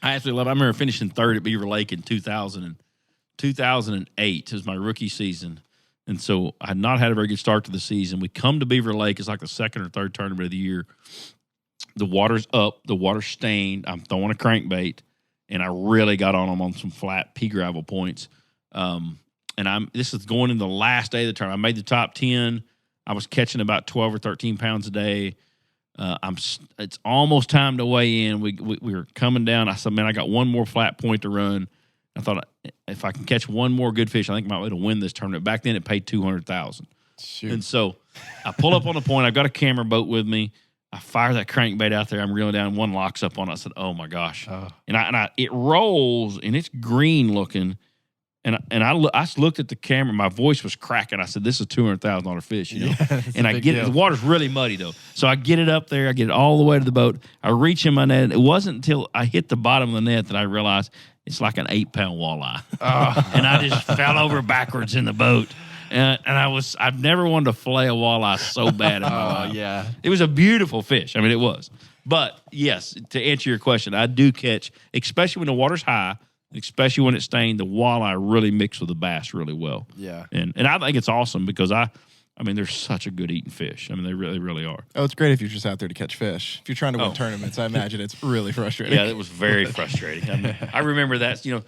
I absolutely love it. I remember finishing third at Beaver Lake in 2008 was my rookie season. And so I had not had a very good start to the season. We come to Beaver Lake. It's like the second or third tournament of the year. The water's up. The water's stained. I'm throwing a crankbait, and I really got on them on some flat pea gravel points. This is going in the last day of the tournament. I made the top 10. I was catching about 12 or 13 pounds a day. It's almost time to weigh in. We were coming down. I said, man, I got one more flat point to run. I thought if I can catch one more good fish, I think I might be able to win this tournament. Back then, it paid $200,000. And so I pull up on the point. I've got a camera boat with me. I fire that crankbait out there. I'm reeling down. One locks up on it. I said, "Oh my gosh!" And it rolls and it's green looking. And I looked at the camera. My voice was cracking. I said, "This is $200,000 fish." And I get it. The water's really muddy though, so I get it up there. I get it all the way to the boat. I reach in my net. It wasn't until I hit the bottom of the net that I realized it's like an 8-pound walleye. And I just fell over backwards in the boat. And I've never wanted to fillet a walleye so bad in my life. Yeah. It was a beautiful fish. I mean, it was. But yes, to answer your question, I do catch, especially when the water's high, especially when it's stained, the walleye really mix with the bass really well. Yeah. And I think it's awesome because I mean, they're such a good eating fish. I mean, they really, really are. Oh, it's great if you're just out there to catch fish. If you're trying to win tournaments, I imagine it's really frustrating. Yeah, it was very frustrating. I mean, I remember that. You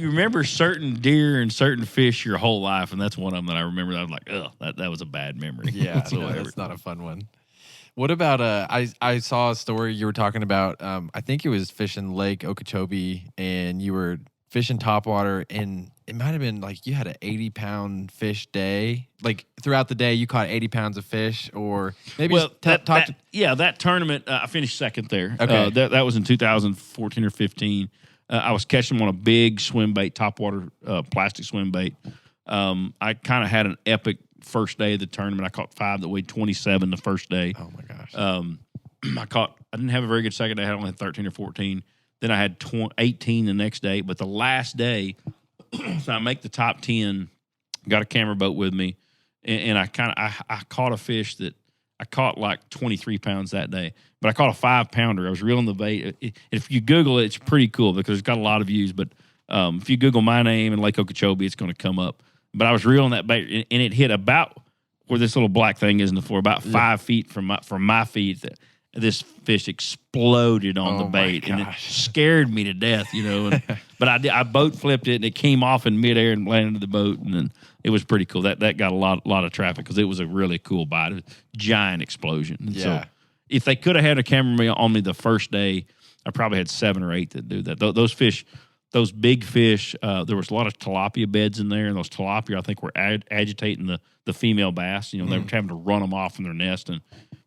remember certain deer and certain fish your whole life, and that's one of them that I remember. That I was like, oh, that was a bad memory. Yeah, that's not a fun one. What about I saw a story you were talking about. I think it was fishing Lake Okeechobee, and you were fishing topwater, and it might have been like you had an 80-pound fish day. Like throughout the day, you caught 80 pounds of fish, or maybe that tournament, I finished second there. Okay. That was in 2014 or 15. I was catching them on a big swim bait, topwater plastic swim bait. I kind of had an epic first day of the tournament. I caught 5 that weighed 27 the first day. Oh my gosh. I didn't have a very good second day. I had only 13 or 14. Then I had 18 the next day. But the last day, so I make the top 10, got a camera boat with me, and I caught a fish that I caught like 23 pounds that day. But I caught a 5-pounder. I was reeling the bait. If you Google it, it's pretty cool because it's got a lot of views. But if you Google my name and Lake Okeechobee, it's going to come up. But I was reeling that bait, and it hit about where this little black thing is in the floor, about 5 feet from my feet. This fish exploded on the bait, and it scared me to death, but I boat flipped it, and it came off in midair and landed in the boat, and then it was pretty cool. That got a lot of traffic because it was a really cool bite, a giant explosion. And so if they could have had a camera on me the first day, I probably had 7 or 8 that do that. Those fish, those big fish, there was a lot of tilapia beds in there, and those tilapia I think were agitating the female bass. They were having to run them off from their nest, and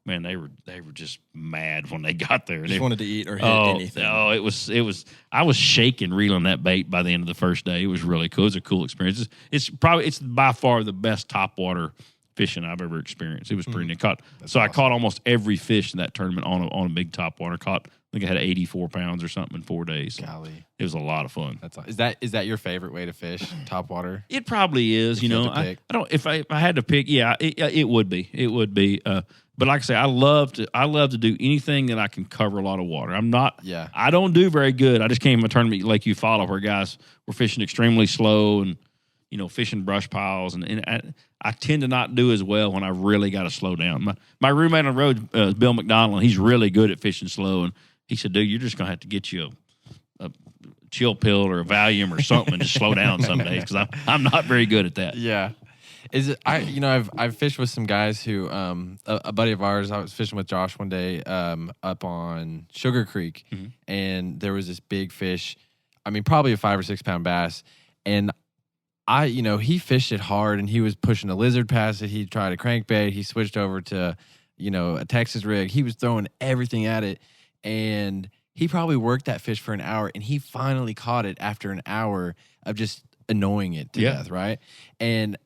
man, they were just mad when they got there. Just wanted to eat or hit anything. Oh, it was. I was shaking reeling that bait by the end of the first day. It was really cool. It was a cool experience. It's by far the best topwater fishing I've ever experienced. It was pretty neat. Awesome. I caught almost every fish in that tournament on a big topwater. I think I had 84 pounds or something in 4 days. Golly, it was a lot of fun. Is that your favorite way to fish, topwater? It probably is. I don't. If I had to pick, it would be. It would be. But like I say, I love to do anything that I can cover a lot of water. I'm not. Yeah. I don't do very good. I just came from a tournament like you follow where guys were fishing extremely slow and fishing brush piles, and I tend to not do as well when I really got to slow down. My roommate on the road is Bill McDonald, and he's really good at fishing slow, and he said, dude, you're just going to have to get you a chill pill or a Valium or something and just slow down some days because I'm not very good at that. Yeah. Is it? I've fished with some guys who a buddy of ours. I was fishing with Josh one day up on Sugar Creek, and there was this big fish. I mean, probably a 5 or 6 pound bass, and he fished it hard, and he was pushing a lizard past it. He tried a crankbait. He switched over to a Texas rig. He was throwing everything at it, and he probably worked that fish for an hour, and he finally caught it after an hour of just annoying it to death, right? And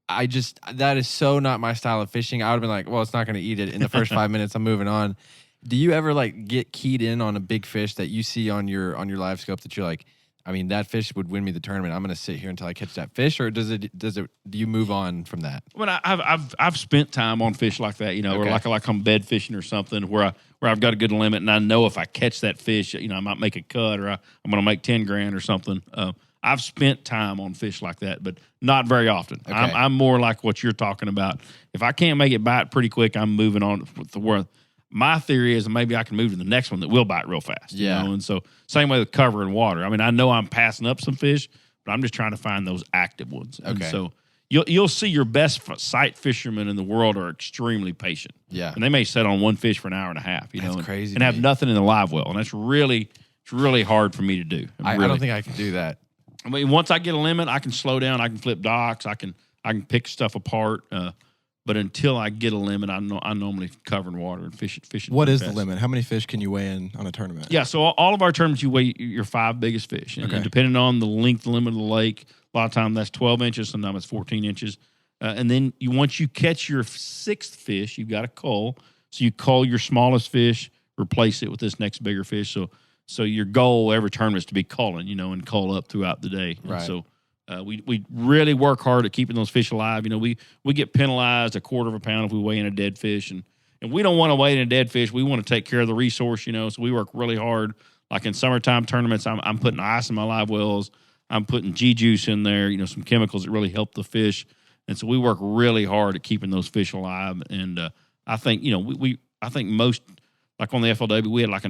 that is so not my style of fishing. I would have been like, well, it's not going to eat it in the first 5 minutes. I'm moving on. Do you ever get keyed in on a big fish that you see on your live scope that you're like, I mean, that fish would win me the tournament. I'm going to sit here until I catch that fish, or do you move on from that? Well, I've spent time on fish like that, or like I'm bed fishing or something where I've got a good limit, and I know if I catch that fish, I might make a cut, or I'm going to make 10 grand or something. I've spent time on fish like that, but not very often. Okay. I'm more like what you're talking about. If I can't make it bite pretty quick, I'm moving on to where my theory is maybe I can move to the next one that will bite real fast. Yeah. And so same way with covering water. I mean, I know I'm passing up some fish, but I'm just trying to find those active ones. Okay. And so you'll see your best sight fishermen in the world are extremely patient. Yeah. And they may set on one fish for an hour and a half, That's crazy. And have nothing in the live well. And it's really hard for me to do. I don't think I can do that. I mean, once I get a limit, I can slow down. I can flip docks. I can pick stuff apart. But until I get a limit, I normally cover in water and fish. What is the limit? How many fish can you weigh in on a tournament? Yeah, so all of our tournaments, you weigh your 5 biggest fish. And depending on the length limit of the lake, a lot of times that's 12 inches, sometimes it's 14 inches. And then once you catch your 6th fish, you've got to cull. So you cull your smallest fish, replace it with this next bigger fish. So your goal every tournament is to be culling, and cull up throughout the day. Right. And so we really work hard at keeping those fish alive. We get penalized a quarter of a pound if we weigh in a dead fish, and we don't want to weigh in a dead fish. We want to take care of the resource, so we work really hard. Like in summertime tournaments, I'm putting ice in my live wells. I'm putting G-juice in there, some chemicals that really help the fish. And so we work really hard at keeping those fish alive. And I think, I think most, like on the FLW, we had like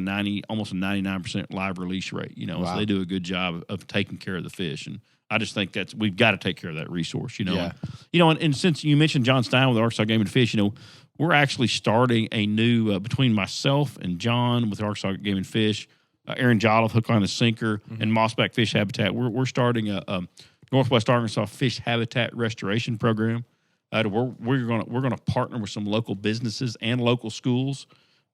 almost a 99% live release rate, Wow. So they do a good job of taking care of the fish. And I just think we've got to take care of that resource, Yeah. And since you mentioned John Stein with Arkansas Game and Fish, we're actually starting a new, between myself and John with Arkansas Game and Fish, Aaron Jolliffe, Hook, Line, and Sinker, and Mossback Fish Habitat. We're starting a Northwest Arkansas Fish Habitat Restoration Program. To where we're gonna partner with some local businesses and local schools,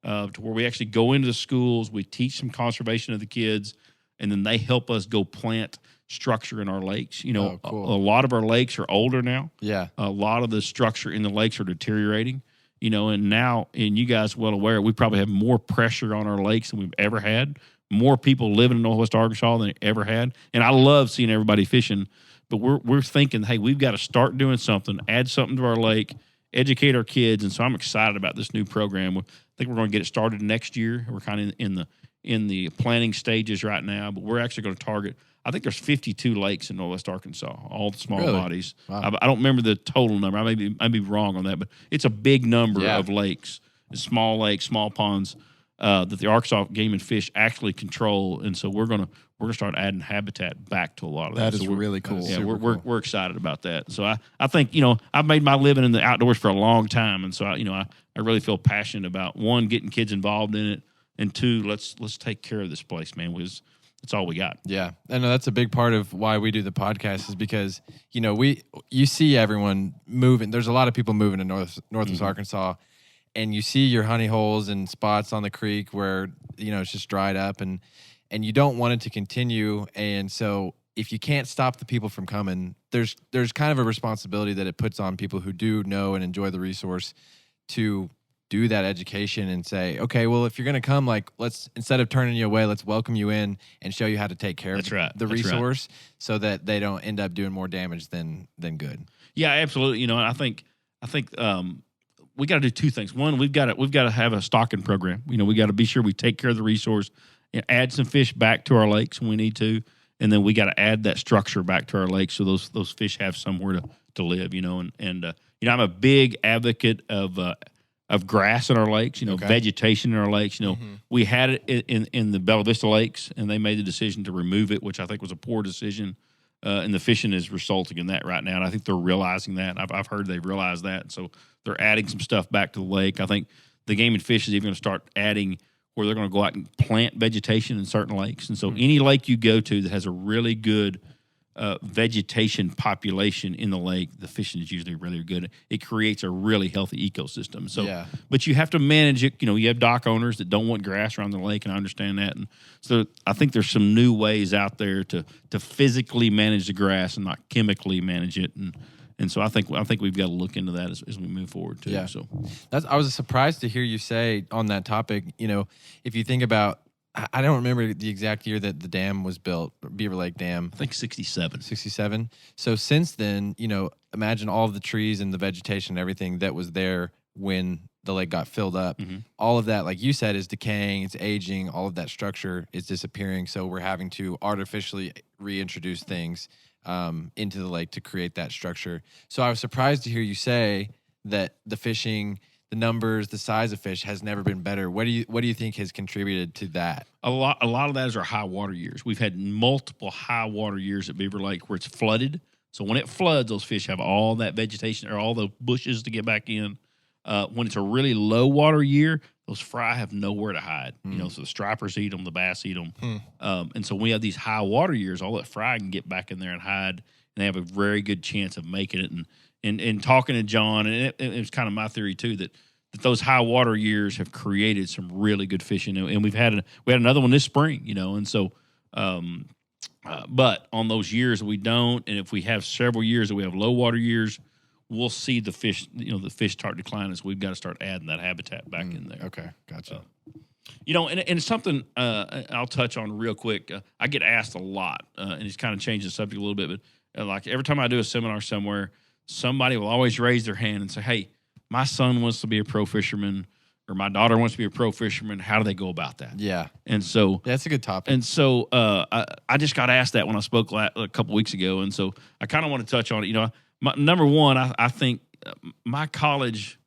to where we actually go into the schools, we teach some conservation of the kids, and then they help us go plant structure in our lakes. You know, cool. a lot of our lakes are older now. Yeah. A lot of the structure in the lakes are deteriorating. You know, and now, and you guys well aware, we probably have more pressure on our lakes than we've ever had. More people living in Northwest Arkansas than ever had. And I love seeing everybody fishing, but we're thinking, hey, we've got to start doing something, add something to our lake, educate our kids. And so I'm excited about this new program. I think we're going to get it started next year. We're kind of in the planning stages right now, but we're actually going to target, I think there's 52 lakes in Northwest Arkansas, all the small bodies. Wow. I don't remember the total number. I may be wrong on that, but it's a big number of lakes, small lakes, small ponds that the Arkansas Game and Fish actually control. And so we're gonna start adding habitat back to a lot of that. That is really cool. Yeah, we're excited about that. So I think, you know, I've made my living in the outdoors for a long time, and so I really feel passionate about, one, getting kids involved in it, and two, let's take care of this place, man. It's all we got. Yeah. I know that's a big part of why we do the podcast, is because, you know, you see everyone moving. There's a lot of people moving to Northwest Arkansas, and you see your honey holes and spots on the creek where, you know, it's just dried up, and you don't want it to continue. And so if you can't stop the people from coming, there's kind of a responsibility that it puts on people who do know and enjoy the resource to do that education and say, okay, well, if you're going to come, like, let's, instead of turning you away, let's welcome you in and show you how to take care of the resource, so that they don't end up doing more damage than good. Yeah, absolutely. You know, I think we got to do two things. One, we've got to have a stocking program. You know, we got to be sure we take care of the resource and add some fish back to our lakes when we need to, and then we got to add that structure back to our lakes so those fish have somewhere to live. You know, and you know, I'm a big advocate of grass in our lakes, you know, vegetation in our lakes. You know, we had it in the Bella Vista Lakes, and they made the decision to remove it, which I think was a poor decision. And the fishing is resulting in that right now. And I think they're realizing that. I've heard they've realized that. So they're adding some stuff back to the lake. I think the Game and Fish is even going to start adding where they're going to go out and plant vegetation in certain lakes. And so any lake you go to that has a really good vegetation population in the lake, the fishing is usually really good. It creates a really healthy ecosystem. So, but you have to manage it. You know, you have dock owners that don't want grass around the lake, and I understand that. And so I think there's some new ways out there to physically manage the grass and not chemically manage it. And so I think we've got to look into that as we move forward too. Yeah. So I was surprised to hear you say on that topic, you know, if you think about, I don't remember the exact year that the dam was built, Beaver Lake Dam. I think 67. 67. So since then, you know, imagine all of the trees and the vegetation and everything that was there when the lake got filled up. All of that, like you said, is decaying, it's aging, all of that structure is disappearing. So we're having to artificially reintroduce things into the lake to create that structure. So I was surprised to hear you say that the fishing, the numbers, the size of fish has never been better. What do you think has contributed to that? A lot of that is our high water years. We've had multiple high water years at Beaver Lake where it's flooded. So when it floods, those fish have all that vegetation or all the bushes to get back in. When it's a really low water year, those fry have nowhere to hide. You know, so the stripers eat them, the bass eat them. And so when we have these high water years, all that fry can get back in there and hide, and they have a very good chance of making it. And talking to John, and it was kind of my theory too, that those high water years have created some really good fishing. And we had another one this spring, you know, and so but on those years we don't, and if we have several years that we have low water years, we'll see the fish, you know, the fish start declining. So we've got to start adding that habitat back in there. Okay, gotcha. You know, and it's something I'll touch on real quick. I get asked a lot, and it's kind of changed the subject a little bit, but like every time I do a seminar somewhere, somebody will always raise their hand and say, hey, my son wants to be a pro fisherman, or my daughter wants to be a pro fisherman. How do they go about that? Yeah. And so that's a good topic. And so I just got asked that when I spoke a couple weeks ago. And so I kind of want to touch on it. You know, number one, I think my college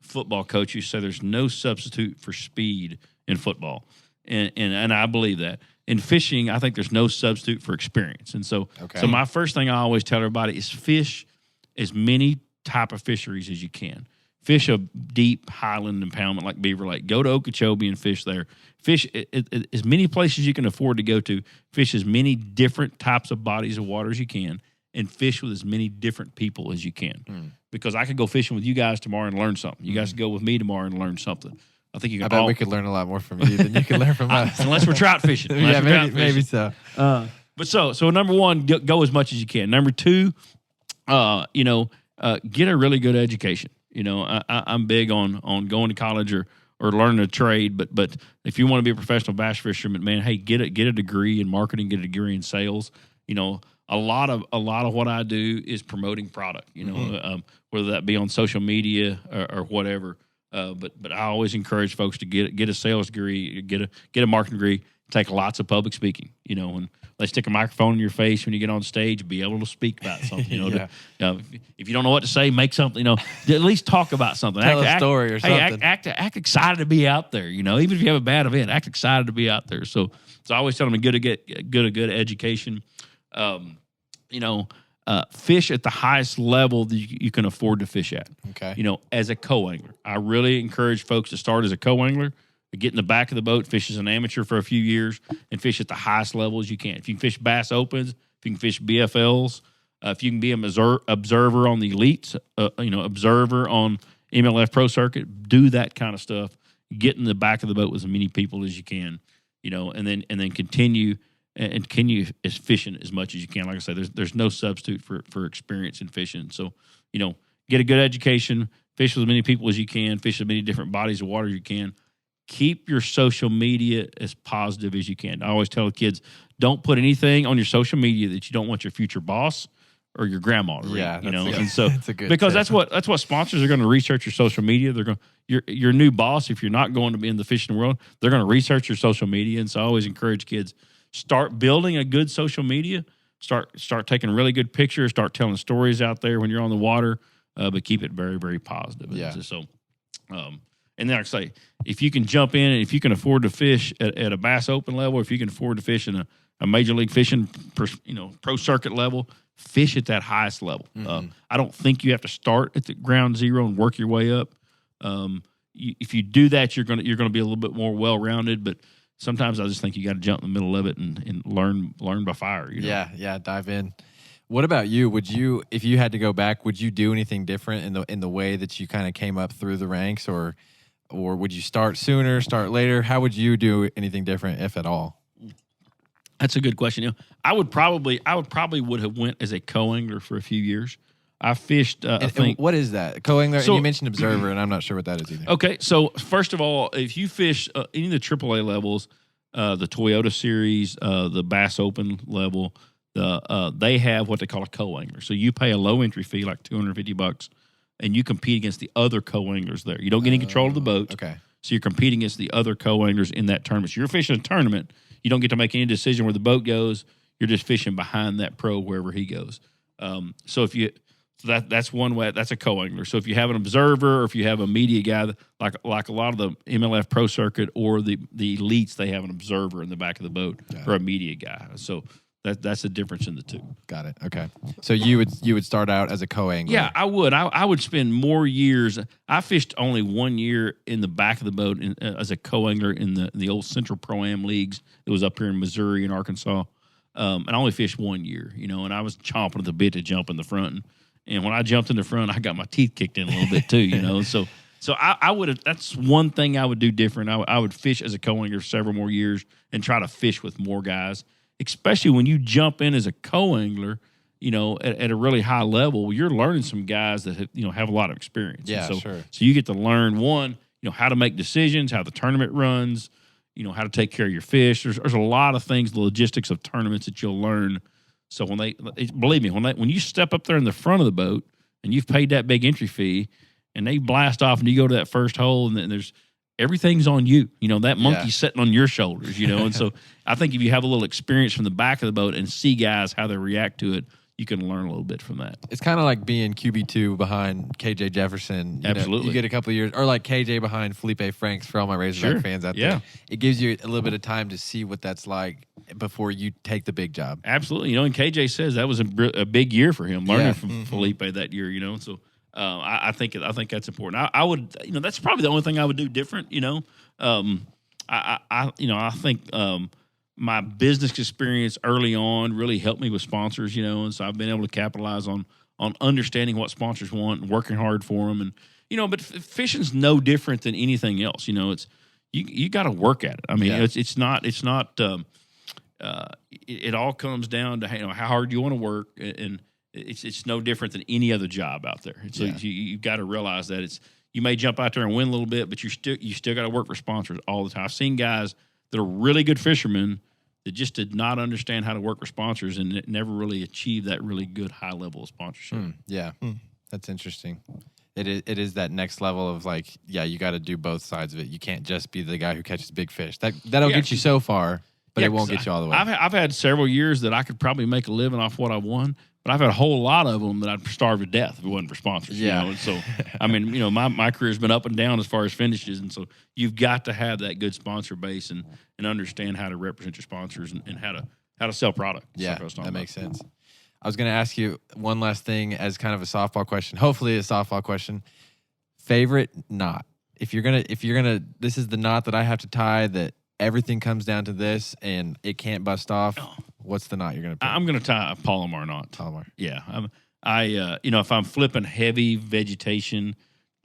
football coach used to say there's no substitute for speed in football. And I believe that. In fishing, I think there's no substitute for experience. And so, so my first thing I always tell everybody is fish as many type of fisheries as you can. fish a deep highland impoundment like Beaver Lake. Go to Okeechobee and fish there. Fish as many places you can afford to go to. Fish as many different types of bodies of water as you can, and fish with as many different people as you can. Because I could go fishing with you guys tomorrow and learn something. You guys could go with me tomorrow and learn something. I think you can. I bet we could learn a lot more from you than you can learn from us. Unless we're trout fishing. Maybe so. But so number one, go as much as you can. Number two, get a really good education. I'm big on going to college or learning a trade. But if you want to be a professional bass fisherman, man, hey, get a degree in marketing, get a degree in sales. A lot of what I do is promoting product. Whether that be on social media or whatever. But I always encourage folks to get a sales degree, get a marketing degree, take lots of public speaking. And they stick a microphone in your face when you get on stage, be able to speak about something. If you don't know what to say, make something. At least talk about something. Tell a story or something. Act excited to be out there. Even if you have a bad event, act excited to be out there. So I always tell them to get a good education. Fish at the highest level that you can afford to fish at. Okay. As a co-angler, I really encourage folks to start as a co-angler, get in the back of the boat, fish as an amateur for a few years, and fish at the highest level as you can. If you can fish bass opens, if you can fish BFLs, if you can be an observer on the elites, observer on MLF Pro Circuit, do that kind of stuff. Get in the back of the boat with as many people as you can, and then continue. And can you is fishing as much as you can? Like I said, there's no substitute for experience in fishing. So, get a good education, fish with as many people as you can, fish as many different bodies of water as you can. Keep your social media as positive as you can. I always tell the kids, don't put anything on your social media that you don't want your future boss or your grandma to read. And so that's a good because tip. that's what sponsors are going to research your social media. They're going your new boss, if you're not going to be in the fishing world, they're going to research your social media. And so I always encourage kids, start building a good social media. Start taking really good pictures. Start telling stories out there when you're on the water, but keep it very, very positive. Yeah. So, and then like I say, if you can jump in and if you can afford to fish at a Bass Open level, if you can afford to fish in a major league fishing, pro circuit level, fish at that highest level. I don't think you have to start at the ground zero and work your way up. If you do that, you're gonna be a little bit more well rounded, but sometimes I just think you got to jump in the middle of it and learn by fire. Yeah, dive in. What about you? Would you, if you had to go back, would you do anything different in the way that you kind of came up through the ranks, or would you start sooner, start later? How would you do anything different, if at all? That's a good question. I would probably would have went as a co-angler for a few years. I fished. I think. What is that? Co-angler. So, and you mentioned observer, and I'm not sure what that is either. Okay, so first of all, if you fish any of the AAA levels, the Toyota Series, the Bass Open level, they have what they call a co-angler. So you pay a low entry fee, like $250, and you compete against the other co-anglers there. You don't get any control of the boat. Okay. So you're competing against the other co-anglers in that tournament. So you're fishing a tournament. You don't get to make any decision where the boat goes. You're just fishing behind that pro wherever he goes. That's one way. That's a co-angler. So if you have an observer or if you have a media guy, like a lot of the MLF Pro Circuit or the elites, they have an observer in the back of the boat or a media guy. So that's the difference in the two. Got it. Okay. So you would start out as a co-angler. Yeah, I would. I would spend more years. I fished only 1 year in the back of the boat as a co-angler in the old Central Pro-Am leagues. It was up here in Missouri and Arkansas. And I only fished 1 year, and I was chomping at the bit to jump in the front. And when I jumped in the front, I got my teeth kicked in a little bit too, So I would have. That's one thing I would do different. I would fish as a co-angler several more years and try to fish with more guys. Especially when you jump in as a co-angler, at a really high level, you're learning some guys that have a lot of experience. Yeah, sure. So you get to learn how to make decisions, how the tournament runs, how to take care of your fish. There's a lot of things, the logistics of tournaments that you'll learn. So believe me, when you step up there in the front of the boat and you've paid that big entry fee, and they blast off and you go to that first hole and then there's everything's on you. That monkey's sitting on your shoulders. And so I think if you have a little experience from the back of the boat and see guys how they react to it, you can learn a little bit from that. It's kind of like being QB2 behind KJ Jefferson. Absolutely. You get a couple of years, or like KJ behind Felipe Franks for all my Razorback fans out there. It gives you a little bit of time to see what that's like before you take the big job. Absolutely. And KJ says that was a big year for him, learning from Felipe that year, So I think that's important. I would, that's probably the only thing I would do different. I think my business experience early on really helped me with sponsors. And so I've been able to capitalize on understanding what sponsors want and working hard for them. And but fishing's no different than anything else. It's you got to work at it. I mean, it's not. It all comes down to how hard you want to work, and it's no different than any other job out there. So you've got to realize that you may jump out there and win a little bit, but you still got to work for sponsors all the time. I've seen guys that are really good fishermen that just did not understand how to work for sponsors and never really achieved that really good high level of sponsorship. That's interesting. It is that next level of you got to do both sides of it. You can't just be the guy who catches big fish. That'll get you so far, but it won't get you all the way. I've had several years that I could probably make a living off what I won, but I've had a whole lot of them that I'd starve to death if it wasn't for sponsors. And so, I mean, my career's been up and down as far as finishes, and so you've got to have that good sponsor base and understand how to represent your sponsors and how to sell product. Yeah, that makes sense. I was going to ask you one last thing as kind of a softball question. Hopefully, a softball question. Favorite knot? If you're gonna, this is the knot that I have to tie that everything comes down to this and it can't bust off. What's the knot you're gonna pick? I'm gonna tie a Palomar knot. Palomar. Yeah. If I'm flipping heavy vegetation,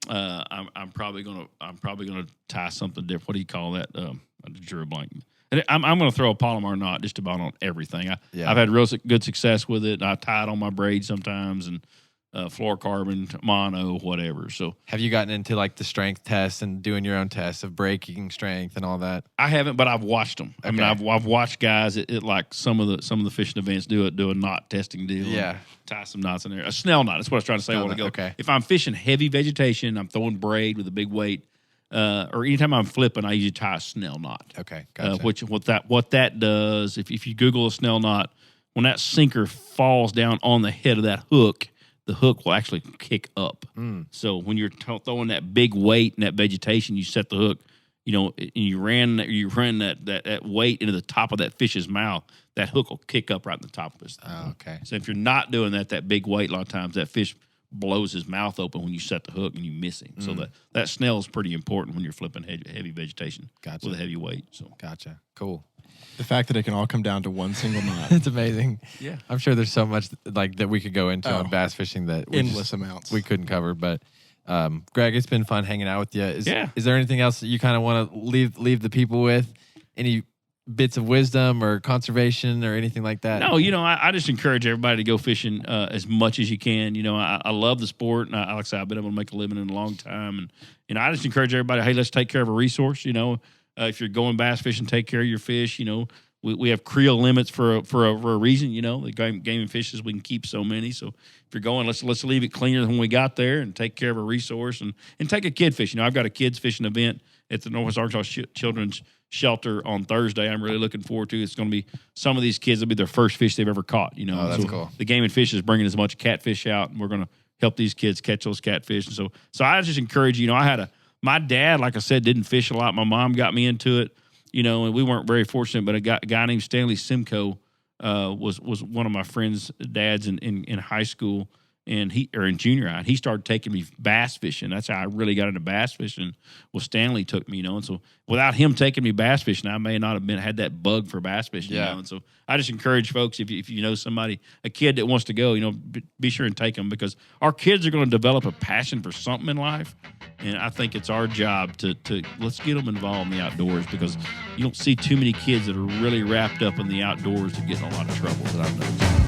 I'm probably gonna tie something different. What do you call that? I drew a blank. And I'm going to throw a Palomar knot just about on everything. I've had real good success with it. I tie it on my braid sometimes, and fluorocarbon, mono, whatever. So, have you gotten into the strength tests and doing your own tests of breaking strength and all that? I haven't, but I've watched them. Okay. I mean, I've watched guys at some of the fishing events do a knot testing deal. Yeah, tie some knots in there. A snell knot. That's what I was trying to say a while ago. Okay. If I'm fishing heavy vegetation, I'm throwing braid with a big weight. Or anytime I'm flipping, I usually tie a snell knot. Okay, gotcha. What that does, if you Google a snell knot, when that sinker falls down on the head of that hook, the hook will actually kick up. So when you're throwing that big weight in that vegetation, you set the hook, and you ran that weight into the top of that fish's mouth, that hook will kick up right in the top of his. Oh, okay. So if you're not doing that big weight, a lot of times that fish blows his mouth open when you set the hook and you miss him. So that snell is pretty important when you're flipping heavy vegetation with a heavy weight. So gotcha. Cool. The fact that it can all come down to one single knot. It's amazing. Yeah. I'm sure there's so much that we could go into on bass fishing that endless amounts we couldn't cover. But Greg, it's been fun hanging out with you. Is there anything else that you kind of want to leave the people with? Any bits of wisdom or conservation or anything like that? No, I just encourage everybody to go fishing as much as you can. I love the sport, and like I said, I've been able to make a living in a long time. And I just encourage everybody, hey, let's take care of a resource. If you're going bass fishing, take care of your fish. We have creel limits for a reason. The game and fishes, we can keep so many. So if you're going, let's leave it cleaner than we got there and take care of a resource and take a kid fish. I've got a kids fishing event at the Northwest Arkansas Children's Shelter on Thursday. I'm really looking forward to. It's going to be some of these kids will be their first fish they've ever caught. Oh, that's cool. The Game and Fish is bringing as much catfish out, and we're going to help these kids catch those catfish. And so I just encourage you. My dad, like I said, didn't fish a lot. My mom got me into it. And we weren't very fortunate. But a guy named Stanley Simcoe was one of my friends' dads in high school. And in junior high, he started taking me bass fishing. That's how I really got into bass fishing. Well, Stanley took me, And so without him taking me bass fishing, I may not have had that bug for bass fishing. And so I just encourage folks, if you know somebody, a kid that wants to go, be sure and take them, because our kids are going to develop a passion for something in life. And I think it's our job to let's get them involved in the outdoors, because you don't see too many kids that are really wrapped up in the outdoors to get in a lot of trouble that I've noticed.